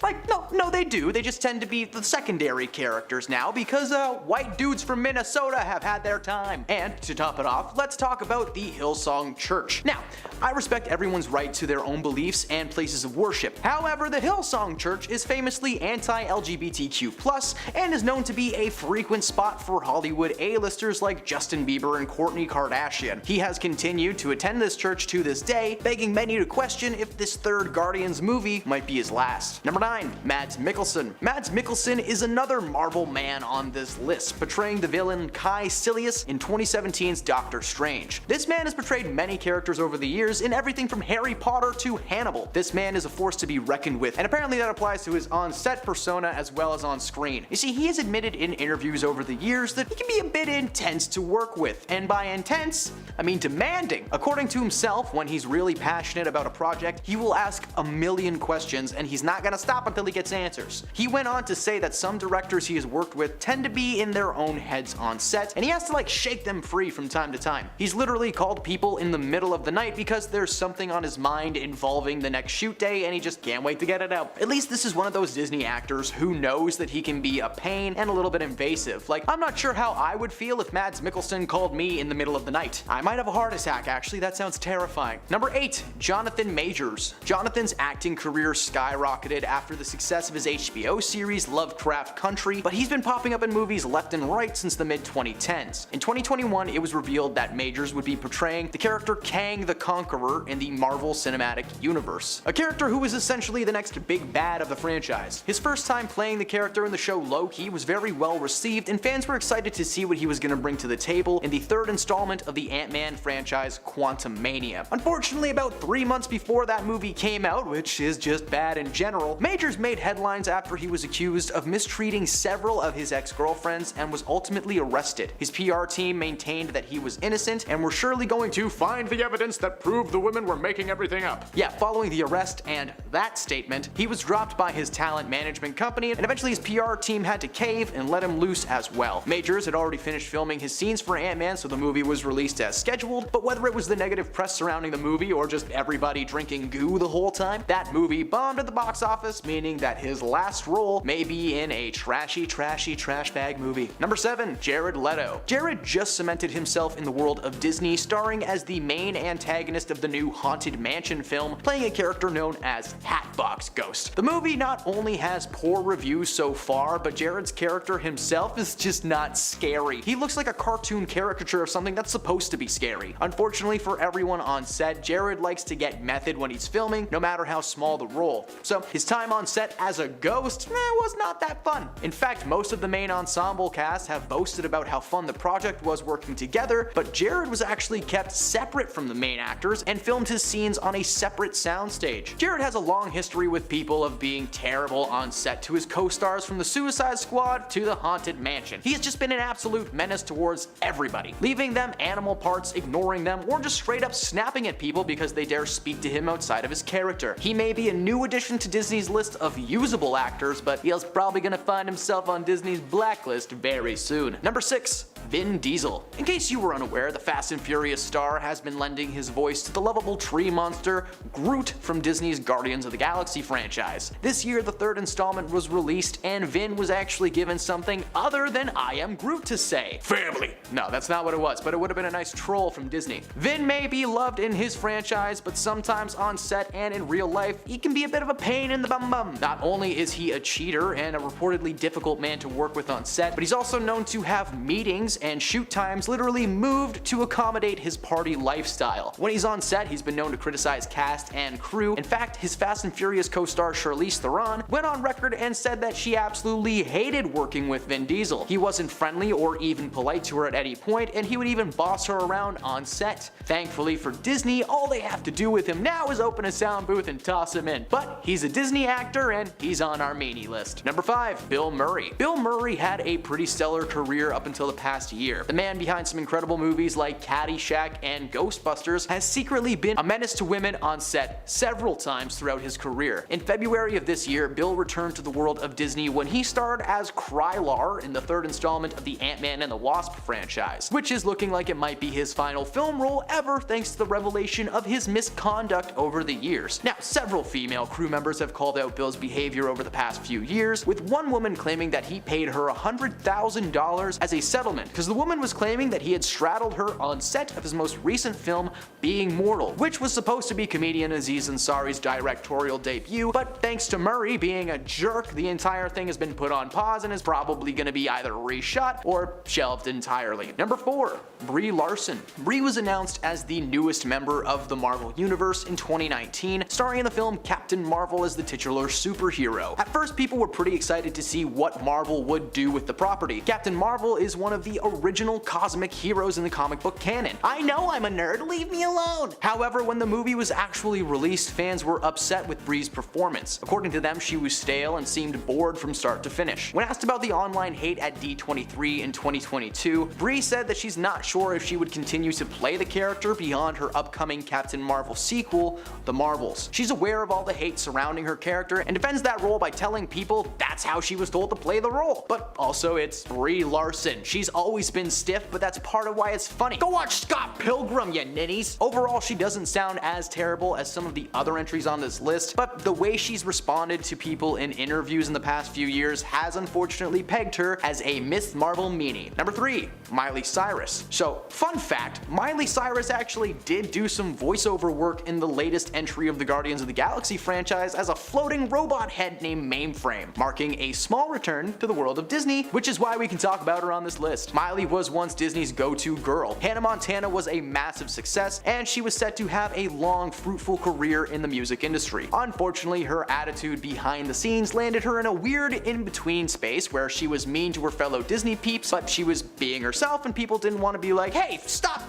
A: no, they do. They just tend to be the secondary characters now because white dudes from Minnesota have had their time. And to top it off, let's talk about the Hillsong Church. Now, I respect everyone's right to their own beliefs and places of worship. However, the Hillsong Church is famously anti-LGBTQ+, and is known to be a frequent spot for Hollywood A-listers like Justin Bieber and Kourtney Kardashian. He has has continued to attend this church to this day, begging many to question if this third Guardians movie might be his last. Number 9. Mads Mikkelsen. Mads Mikkelsen is another Marvel man on this list, portraying the villain Kai Silius in 2017's Doctor Strange. This man has portrayed many characters over the years in everything from Harry Potter to Hannibal. This man is a force to be reckoned with, and apparently that applies to his on-set persona as well as on screen. You see, he has admitted in interviews over the years that he can be a bit intense to work with, and by intense, I mean demanding. According to himself, when he's really passionate about a project, he will ask a million questions and he's not gonna stop until he gets answers. He went on to say that some directors he has worked with tend to be in their own heads on set, and he has to shake them free from time to time. He's literally called people in the middle of the night because there's something on his mind involving the next shoot day and he just can't wait to get it out. At least this is one of those Disney actors who knows that he can be a pain and a little bit invasive. I'm not sure how I would feel if Mads Mikkelsen called me in the middle of the night. I might have a heart attack, actually. That sounds terrifying. Number 8. Jonathan Majors. Jonathan's acting career skyrocketed after the success of his HBO series Lovecraft Country, but he's been popping up in movies left and right since the mid-2010s. In 2021, it was revealed that Majors would be portraying the character Kang the Conqueror in the Marvel Cinematic Universe, a character who is essentially the next big bad of the franchise. His first time playing the character in the show Loki was very well received, and fans were excited to see what he was going to bring to the table in the third installment of the Ant-Man franchise, Quantumania. Unfortunately, about 3 months before that movie came out, which is just bad in general, Majors made headlines after he was accused of mistreating several of his ex-girlfriends and was ultimately arrested. His PR team maintained that he was innocent and were surely going to find the evidence that proved the women were making everything up. Yeah, following the arrest and that statement, he was dropped by his talent management company, and eventually his PR team had to cave and let him loose as well. Majors had already finished filming his scenes for Ant-Man, so the movie was released as scheduled, but whether it was the negative press surrounding the movie or just everybody drinking goo the whole time, that movie bombed at the box office, meaning that his last role may be in a trashy trash bag movie. Number 7. Jared Leto. Jared just cemented himself in the world of Disney, starring as the main antagonist of the new Haunted Mansion film, playing a character known as Hatbox Ghost. The movie not only has poor reviews so far, but Jared's character himself is just not scary. He looks like a cartoon caricature of something that's supposed to be scary. Unfortunately for everyone on set, Jared likes to get method when he's filming, no matter how small the role. So his time on set as a ghost was not that fun. In fact, most of the main ensemble cast have boasted about how fun the project was working together, but Jared was actually kept separate from the main actors and filmed his scenes on a separate soundstage. Jared has a long history with people of being terrible on set, to his co-stars from the Suicide Squad to the Haunted Mansion. He has just been an absolute menace towards everybody, leaving them animal parts, ignoring them, or just straight up snapping at people because they dare speak to him outside of his character. He may be a new addition to Disney's list of usable actors, but he's probably gonna find himself on Disney's blacklist very soon. Number 6. Vin Diesel. In case you were unaware, the Fast and Furious star has been lending his voice to the lovable tree monster Groot from Disney's Guardians of the Galaxy franchise. This year, the third installment was released, and Vin was actually given something other than "I am Groot" to say. Family! No, that's not what it was, but it would have been a nice troll from Disney. Vin may be loved in his franchise, but sometimes on set and in real life, he can be a bit of a pain in the bum. Not only is he a cheater and a reportedly difficult man to work with on set, but he's also known to have meetings and shoot times literally moved to accommodate his party lifestyle. When he's on set, he's been known to criticize cast and crew. In fact, his Fast and Furious co-star Charlize Theron went on record and said that she absolutely hated working with Vin Diesel. He wasn't friendly or even polite to her at any point, and he would even boss her around on set. Thankfully for Disney, all they have to do with him now is open a sound booth and toss him in. But he's a Disney actor and he's on our meanie list. Number 5. Bill Murray. Bill Murray had a pretty stellar career up until the past year. The man behind some incredible movies like Caddyshack and Ghostbusters has secretly been a menace to women on set several times throughout his career. In February of this year, Bill returned to the world of Disney when he starred as Krylar in the third installment of the Ant-Man and the Wasp franchise, which is looking like it might be his final film role ever thanks to the revelation of his misconduct over the years. Now, several female crew members have called out Bill's behavior over the past few years, with one woman claiming that he paid her $100,000 as a settlement because the woman was claiming that he had straddled her on set of his most recent film, Being Mortal, which was supposed to be comedian Aziz Ansari's directorial debut, but thanks to Murray being a jerk, the entire thing has been put on pause and is probably going to be either reshot or shelved entirely. Number 4. Brie Larson. Brie was announced as the newest member of the Marvel Universe in 2019, starring in the film Captain Marvel as the titular superhero. At first, people were pretty excited to see what Marvel would do with the property. Captain Marvel is one of the original cosmic heroes in the comic book canon. I know I'm a nerd, leave me alone! However, when the movie was actually released, fans were upset with Brie's performance. According to them, she was stale and seemed bored from start to finish. When asked about the online hate at D23 in 2022, Brie said that she's not sure if she would continue to play the character beyond her upcoming Captain Marvel sequel, The Marvels. She's aware of all the hate surrounding her character and defends that role by telling people that's how she was told to play the role. But also, it's Brie Larson. She's always been stiff, but that's part of why it's funny. Go watch Scott Pilgrim, you ninnies! Overall, she doesn't sound as terrible as some of the other entries on this list, but the way she's responded to people in interviews in the past few years has unfortunately pegged her as a Miss Marvel meanie. Number 3, Miley Cyrus. So, fun fact, Miley Cyrus actually did do some voiceover work in the latest entry of the Guardians of the Galaxy franchise as a floating robot head named Mainframe, marking a small return to the world of Disney, which is why we can talk about her on this list. Miley was once Disney's go-to girl. Hannah Montana was a massive success, and she was set to have a long, fruitful career in the music industry. Unfortunately, her attitude behind the scenes landed her in a weird in-between space where she was mean to her fellow Disney peeps, but she was being herself and people didn't want to be like, hey, stop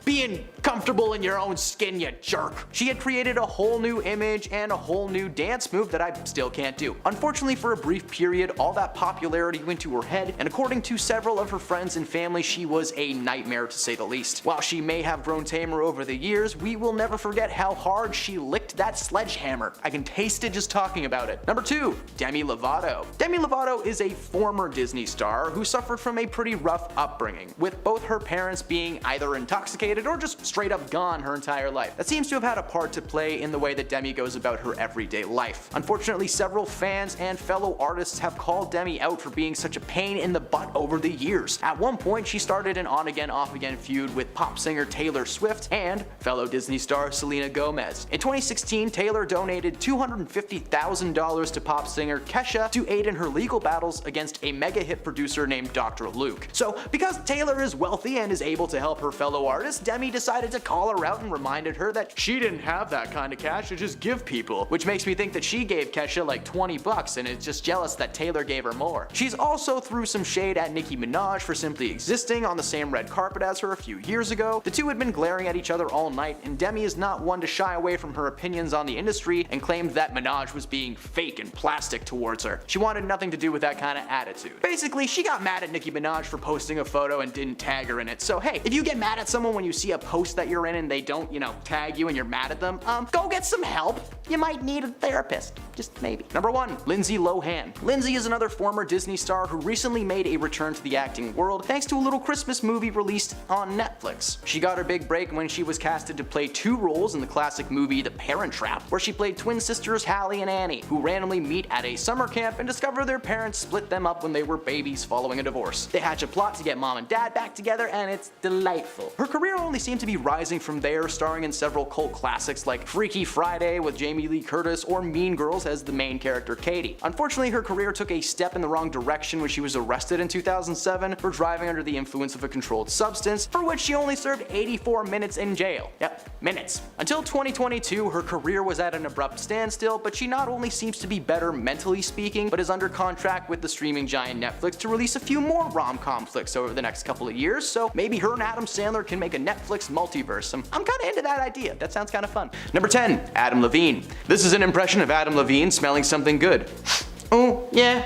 A: being comfortable in your own skin, you jerk. She had created a whole new image and a whole new dance move that I still can't do. Unfortunately, for a brief period, all that popularity went to her head, and according to several of her friends and family, she was a nightmare to say the least. While she may have grown tamer over the years, we will never forget how hard she licked that sledgehammer. I can taste it just talking about it. Number 2, Demi Lovato. Demi Lovato is a former Disney star who suffered from a pretty rough upbringing, with both her parents being either intoxicated or just straight up gone her entire life. That seems to have had a part to play in the way that Demi goes about her everyday life. Unfortunately, several fans and fellow artists have called Demi out for being such a pain in the butt over the years. At one point, she started an on-again, off-again feud with pop singer Taylor Swift and fellow Disney star Selena Gomez. In 2016, Taylor donated $250,000 to pop singer Kesha to aid in her legal battles against a mega hit producer named Dr. Luke. So, because Taylor is wealthy and is able to help her fellow artists, Demi decided to call her out and reminded her that she didn't have that kind of cash to just give people, which makes me think that she gave Kesha like $20 and is just jealous that Taylor gave her more. She's also threw some shade at Nicki Minaj for simply existing on the same red carpet as her a few years ago. The two had been glaring at each other all night, and Demi is not one to shy away from her opinions on the industry and claimed that Minaj was being fake and plastic towards her. She wanted nothing to do with that kind of attitude. Basically, she got mad at Nicki Minaj for posting a photo and didn't tag her in it. So hey, if you get mad at someone when you see a post that you're in and they don't, tag you and you're mad at them, go get some help. You might need a therapist. Just maybe. Number 1, Lindsay Lohan. Lindsay is another former Disney star who recently made a return to the acting world thanks to a little Christmas movie released on Netflix. She got her big break when she was casted to play 2 roles in the classic movie The Parent Trap, where she played twin sisters Hallie and Annie, who randomly meet at a summer camp and discover their parents split them up when they were babies following a divorce. They hatch a plot to get mom and dad back together, and it's delightful. Her career only seemed to be rising from there, starring in several cult classics like Freaky Friday with Jamie Lee Curtis or Mean Girls as the main character Katie. Unfortunately, her career took a step in the wrong direction when she was arrested in 2007 for driving under the influence of a controlled substance, for which she only served 84 minutes in jail. Yep, minutes. Until 2022, her career was at an abrupt standstill, but she not only seems to be better mentally speaking, but is under contract with the streaming giant Netflix to release a few more rom-com flicks over the next couple of years, so maybe her and Adam Sandler can make a Netflix multiverse. I'm kinda into that idea. That sounds kinda fun. Number 10, Adam Levine. This is an impression of Adam Levine smelling something good. Oh, yeah,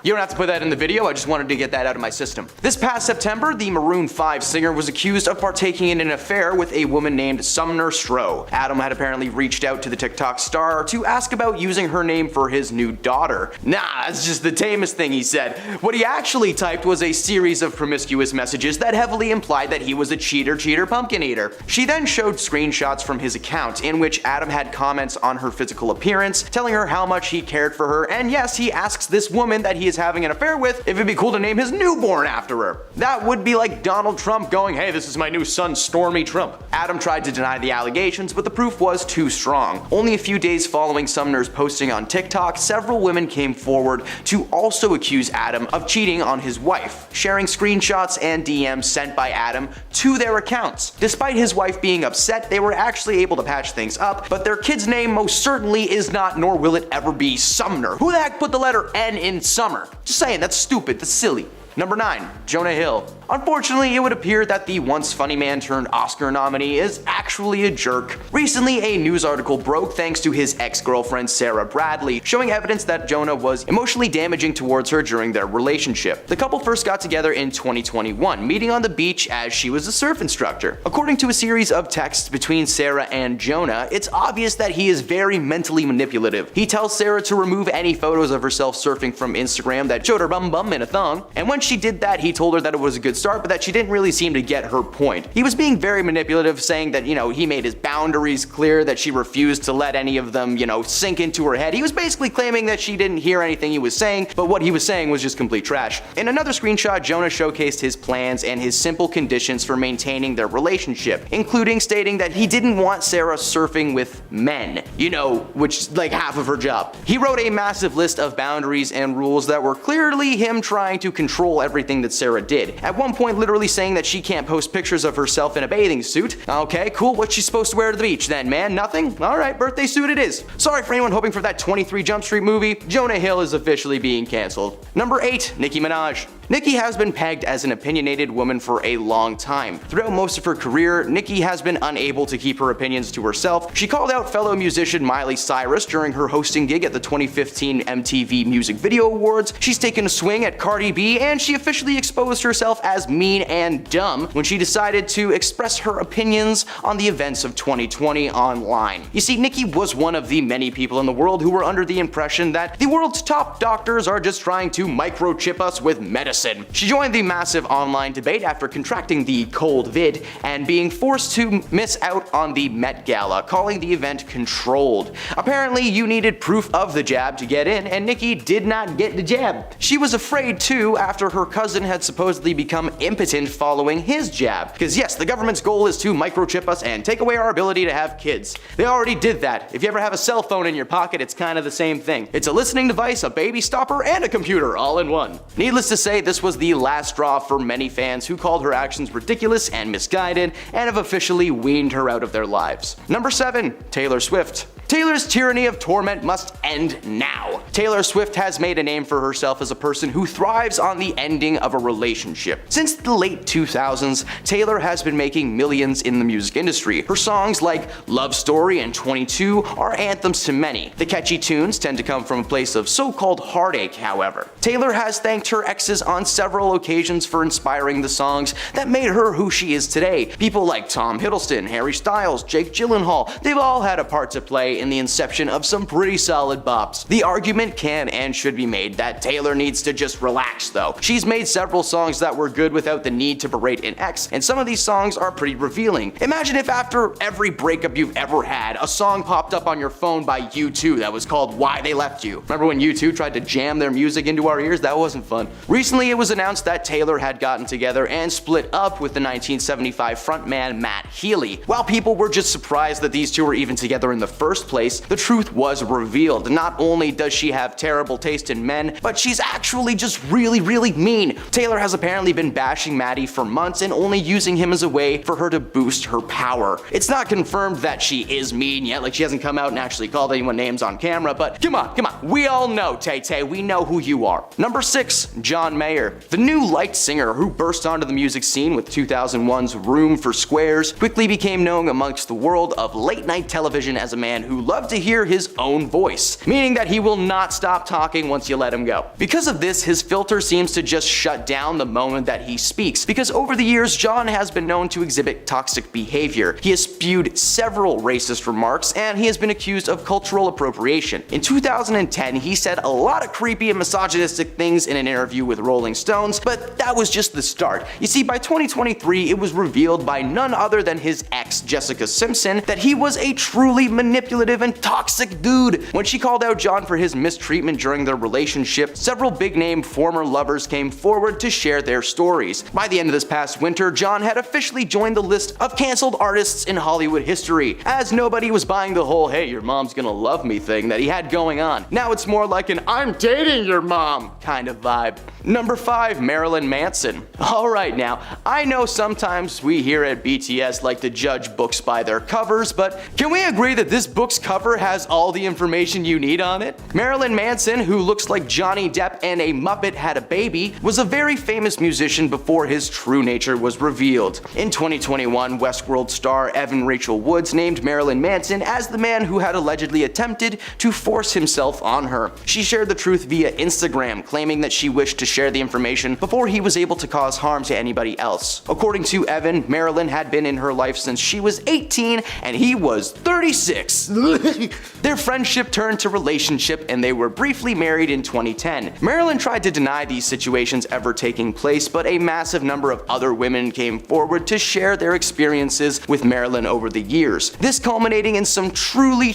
A: You don't have to put that in the video, I just wanted to get that out of my system. This past September, the Maroon 5 singer was accused of partaking in an affair with a woman named Sumner Stroh. Adam had apparently reached out to the TikTok star to ask about using her name for his new daughter. Nah, that's just the tamest thing he said. What he actually typed was a series of promiscuous messages that heavily implied that he was a cheater, pumpkin eater. She then showed screenshots from his account in which Adam had comments on her physical appearance, telling her how much he cared for her, and yes, he asks this woman that he is having an affair with if it'd be cool to name his newborn after her. That would be like Donald Trump going, "Hey, this is my new son, Stormy Trump." Adam tried to deny the allegations, but the proof was too strong. Only a few days following Sumner's posting on TikTok, several women came forward to also accuse Adam of cheating on his wife, sharing screenshots and DMs sent by Adam to their accounts. Despite his wife being upset, they were actually able to patch things up, but their kid's name most certainly is not, nor will it ever be, Sumner. Who the heck put the letter N in Summer? Just saying, that's stupid, that's silly. Number 9. Jonah Hill. Unfortunately, it would appear that the once funny man turned Oscar nominee is actually a jerk. Recently, a news article broke thanks to his ex-girlfriend Sarah Bradley, showing evidence that Jonah was emotionally damaging towards her during their relationship. The couple first got together in 2021, meeting on the beach as she was a surf instructor. According to a series of texts between Sarah and Jonah, it's obvious that he is very mentally manipulative. He tells Sarah to remove any photos of herself surfing from Instagram that showed her bum bum in a thong, and when she did that, he told her that it was a good start, but that she didn't really seem to get her point. He was being very manipulative, saying that, he made his boundaries clear, that she refused to let any of them, sink into her head. He was basically claiming that she didn't hear anything he was saying, but what he was saying was just complete trash. In another screenshot, Jonah showcased his plans and his simple conditions for maintaining their relationship, including stating that he didn't want Sarah surfing with men, which is like half of her job. He wrote a massive list of boundaries and rules that were clearly him trying to control everything that Sarah did. At one point, literally saying that she can't post pictures of herself in a bathing suit. Okay, cool. What's she supposed to wear to the beach then, man? Nothing? Alright, birthday suit it is. Sorry for anyone hoping for that 23 Jump Street movie. Jonah Hill is officially being cancelled. Number 8. Nicki Minaj. Nicki has been pegged as an opinionated woman for a long time. Throughout most of her career, Nicki has been unable to keep her opinions to herself. She called out fellow musician Miley Cyrus during her hosting gig at the 2015 MTV Music Video Awards. She's taken a swing at Cardi B, and she officially exposed herself as mean and dumb when she decided to express her opinions on the events of 2020 online. You see, Nicki was one of the many people in the world who were under the impression that the world's top doctors are just trying to microchip us with medicine. She joined the massive online debate after contracting the cold vid and being forced to miss out on the Met Gala, calling the event controlled. Apparently, you needed proof of the jab to get in, and Nicki did not get the jab. She was afraid too after her cousin had supposedly become impotent following his jab. Because yes, the government's goal is to microchip us and take away our ability to have kids. They already did that. If you ever have a cell phone in your pocket, it's kind of the same thing. It's a listening device, a baby stopper, and a computer all in one. Needless to say, this was the last straw for many fans who called her actions ridiculous and misguided and have officially weaned her out of their lives. Number 7. Taylor Swift. Taylor's tyranny of torment must end now. Taylor Swift has made a name for herself as a person who thrives on the ending of a relationship. Since the late 2000s, Taylor has been making millions in the music industry. Her songs like Love Story and 22 are anthems to many. The catchy tunes tend to come from a place of so-called heartache, however. Taylor has thanked her exes on several occasions for inspiring the songs that made her who she is today. People like Tom Hiddleston, Harry Styles, Jake Gyllenhaal, they've all had a part to play in the inception of some pretty solid bops. The argument can and should be made that Taylor needs to just relax though. She's made several songs that were good without the need to berate an ex, and some of these songs are pretty revealing. Imagine if after every breakup you've ever had, a song popped up on your phone by U2 that was called Why They Left You. Remember when U2 tried to jam their music into our ears? That wasn't fun. Recently it was announced that Taylor had gotten together and split up with the 1975 frontman Matt Healy. While people were just surprised that these two were even together in the first place, the truth was revealed. Not only does she have terrible taste in men, but she's actually just really mean. Taylor has apparently been bashing Maddie for months and only using him as a way for her to boost her power. It's not confirmed that she is mean yet, like she hasn't come out and actually called anyone names on camera, but come on, we all know, Tay-Tay, we know who you are. Number 6, John Mayer. The new light singer who burst onto the music scene with 2001's Room for Squares quickly became known amongst the world of late night television as a man who loved to hear his own voice, meaning that he will not stop talking once you let him go. Because of this, his filter seems to just shut down the moment that he speaks, because over the years, John has been known to exhibit toxic behavior. He has spewed several racist remarks, and he has been accused of cultural appropriation. In 2010, he said a lot of creepy and misogynistic things in an interview with Rolling Stones, but that was just the start. You see, by 2023, it was revealed by none other than his ex, Jessica Simpson, that he was a truly manipulative manipulative and toxic dude. When she called out John for his mistreatment during their relationship, several big-name former lovers came forward to share their stories. By the end of this past winter, John had officially joined the list of canceled artists in Hollywood history, as nobody was buying the whole "hey, your mom's gonna love me" thing that he had going on. Now it's more like an "I'm dating your mom" kind of vibe. Number 5, Marilyn Manson. Alright now, I know sometimes we here at BTS like to judge books by their covers, but can we agree that this book's cover has all the information you need on it? Marilyn Manson, who looks like Johnny Depp and a Muppet had a baby, was a very famous musician before his true nature was revealed. In 2021, Westworld star Evan Rachel Wood named Marilyn Manson as the man who had allegedly attempted to force himself on her. She shared the truth via Instagram, claiming that she wished to share the information before he was able to cause harm to anybody else. According to Evan, Marilyn had been in her life since she was 18 and he was 36. Their friendship turned to relationship and they were briefly married in 2010. Marilyn tried to deny these situations ever taking place, but a massive number of other women came forward to share their experiences with Marilyn over the years. This culminating in some truly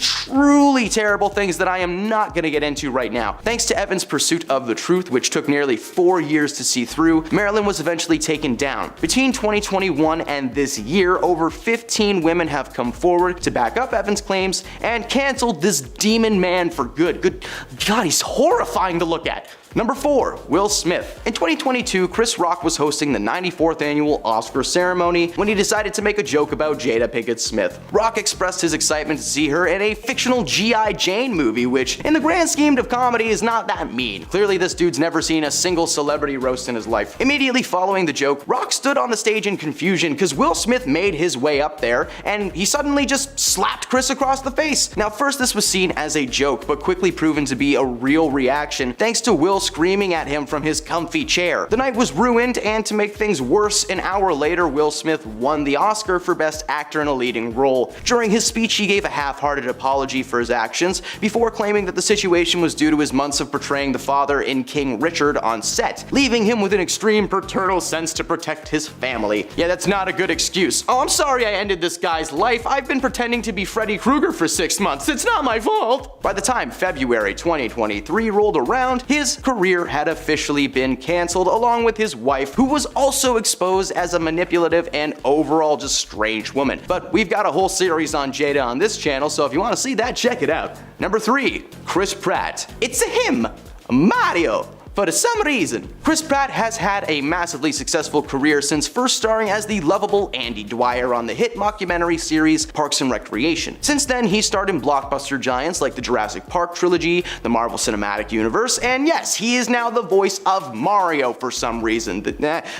A: terrible things that I am not gonna get into right now. Thanks to Evan's pursuit of the truth, which took nearly 4 years to see through, Marilyn was eventually taken down. Between 2021 and this year, over 15 women have come forward to back up Evan's claims and canceled this demon man for good. Good God, he's horrifying to look at. Number 4, Will Smith. In 2022, Chris Rock was hosting the 94th annual Oscar ceremony when he decided to make a joke about Jada Pinkett Smith. Rock expressed his excitement to see her in a fictional G.I. Jane movie, which, in the grand scheme of comedy, is not that mean. Clearly, this dude's never seen a single celebrity roast in his life. Immediately following the joke, Rock stood on the stage in confusion because Will Smith made his way up there and he suddenly just slapped Chris across the face. Now, first this was seen as a joke, but quickly proven to be a real reaction thanks to Will screaming at him from his comfy chair. The night was ruined, and to make things worse, an hour later, Will Smith won the Oscar for Best Actor in a Leading Role. During his speech, he gave a half-hearted apology for his actions, before claiming that the situation was due to his months of portraying the father in King Richard on set, leaving him with an extreme paternal sense to protect his family. Yeah, that's not a good excuse. "Oh, I'm sorry I ended this guy's life. I've been pretending to be Freddy Krueger for 6 months. It's not my fault." By the time February 2023 rolled around, his career had officially been canceled, along with his wife, who was also exposed as a manipulative and overall just strange woman. But we've got a whole series on Jada on this channel, so if you want to see that, check it out. Number 3, Chris Pratt. It's a him, Mario. For some reason, Chris Pratt has had a massively successful career since first starring as the lovable Andy Dwyer on the hit mockumentary series Parks and Recreation. Since then, he starred in blockbuster giants like the Jurassic Park trilogy, the Marvel Cinematic Universe, and yes, he is now the voice of Mario for some reason.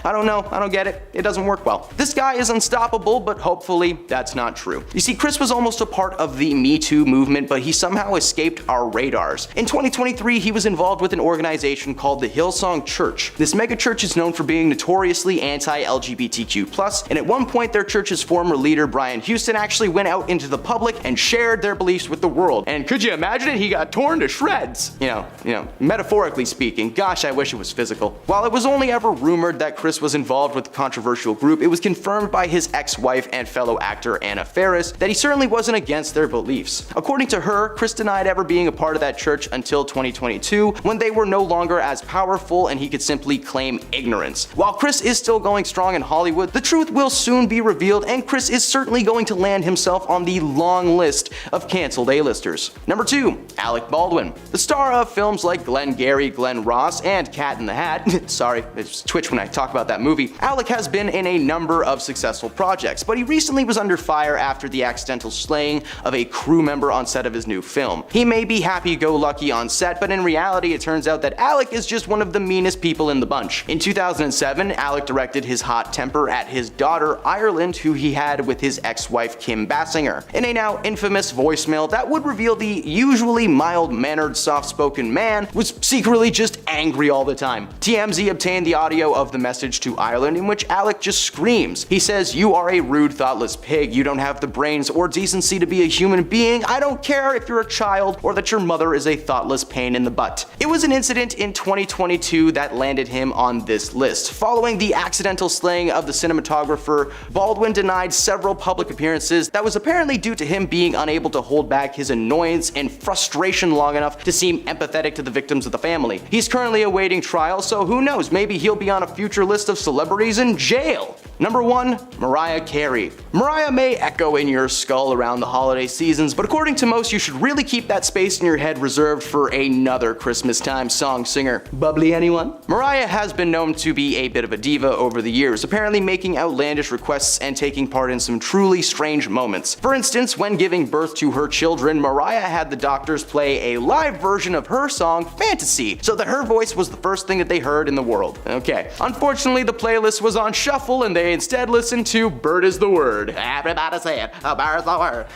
A: I don't know, I don't get it, it doesn't work well. This guy is unstoppable, but hopefully that's not true. You see, Chris was almost a part of the Me Too movement, but he somehow escaped our radars. In 2023, he was involved with an organization called the Hillsong Church. This megachurch is known for being notoriously anti-LGBTQ+, and at one point their church's former leader Brian Houston actually went out into the public and shared their beliefs with the world. And could you imagine it? He got torn to shreds. You know, metaphorically speaking. Gosh, I wish it was physical. While it was only ever rumored that Chris was involved with the controversial group, it was confirmed by his ex-wife and fellow actor Anna Faris that he certainly wasn't against their beliefs. According to her, Chris denied ever being a part of that church until 2022, when they were no longer as powerful and he could simply claim ignorance. While Chris is still going strong in Hollywood, the truth will soon be revealed, and Chris is certainly going to land himself on the long list of canceled A-listers. Number 2, Alec Baldwin. The star of films like Glengarry Glen Ross and Cat in the Hat, sorry, it's twitch when I talk about that movie, Alec has been in a number of successful projects, but he recently was under fire after the accidental slaying of a crew member on set of his new film. He may be happy-go-lucky on set, but in reality it turns out that Alec is just one of the meanest people in the bunch. In 2007, Alec directed his hot temper at his daughter Ireland, who he had with his ex-wife Kim Basinger. In a now infamous voicemail that would reveal the usually mild-mannered, soft-spoken man was secretly just angry all the time. TMZ obtained the audio of the message to Ireland in which Alec just screams. He says, "You are a rude, thoughtless pig. You don't have the brains or decency to be a human being. I don't care if you're a child or that your mother is a thoughtless pain in the butt." It was an incident in 2022 that landed him on this list. Following the accidental slaying of the cinematographer, Baldwin denied several public appearances that was apparently due to him being unable to hold back his annoyance and frustration long enough to seem empathetic to the victims of the family. He's currently awaiting trial, so who knows, maybe he'll be on a future list of celebrities in jail. Number 1, Mariah Carey. Mariah may echo in your skull around the holiday seasons, but according to most, you should really keep that space in your head reserved for another Christmas time song singer. Bubbly anyone? Mariah has been known to be a bit of a diva over the years, apparently making outlandish requests and taking part in some truly strange moments. For instance, when giving birth to her children, Mariah had the doctors play a live version of her song Fantasy, so that her voice was the first thing that they heard in the world. Okay. Unfortunately, the playlist was on shuffle and they instead listened to Bird is the Word. Everybody say it, a bird's the word.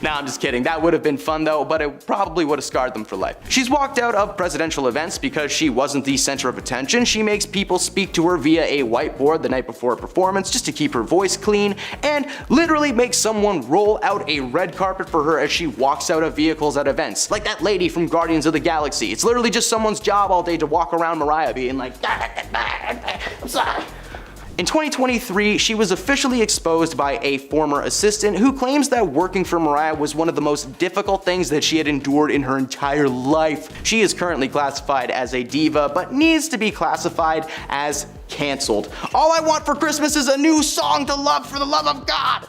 A: Nah, I'm just kidding. That would have been fun though, but it probably would have scarred them for life. She's walked out of presidential events because she wasn't the center of attention. She makes people speak to her via a whiteboard the night before a performance just to keep her voice clean, and literally makes someone roll out a red carpet for her as she walks out of vehicles at events. Like that lady from Guardians of the Galaxy. It's literally just someone's job all day to walk around Mariah being like, I'm sorry. In 2023, she was officially exposed by a former assistant who claims that working for Mariah was one of the most difficult things that she had endured in her entire life. She is currently classified as a diva, but needs to be classified as canceled. All I want for Christmas is a new song to love for the love of God!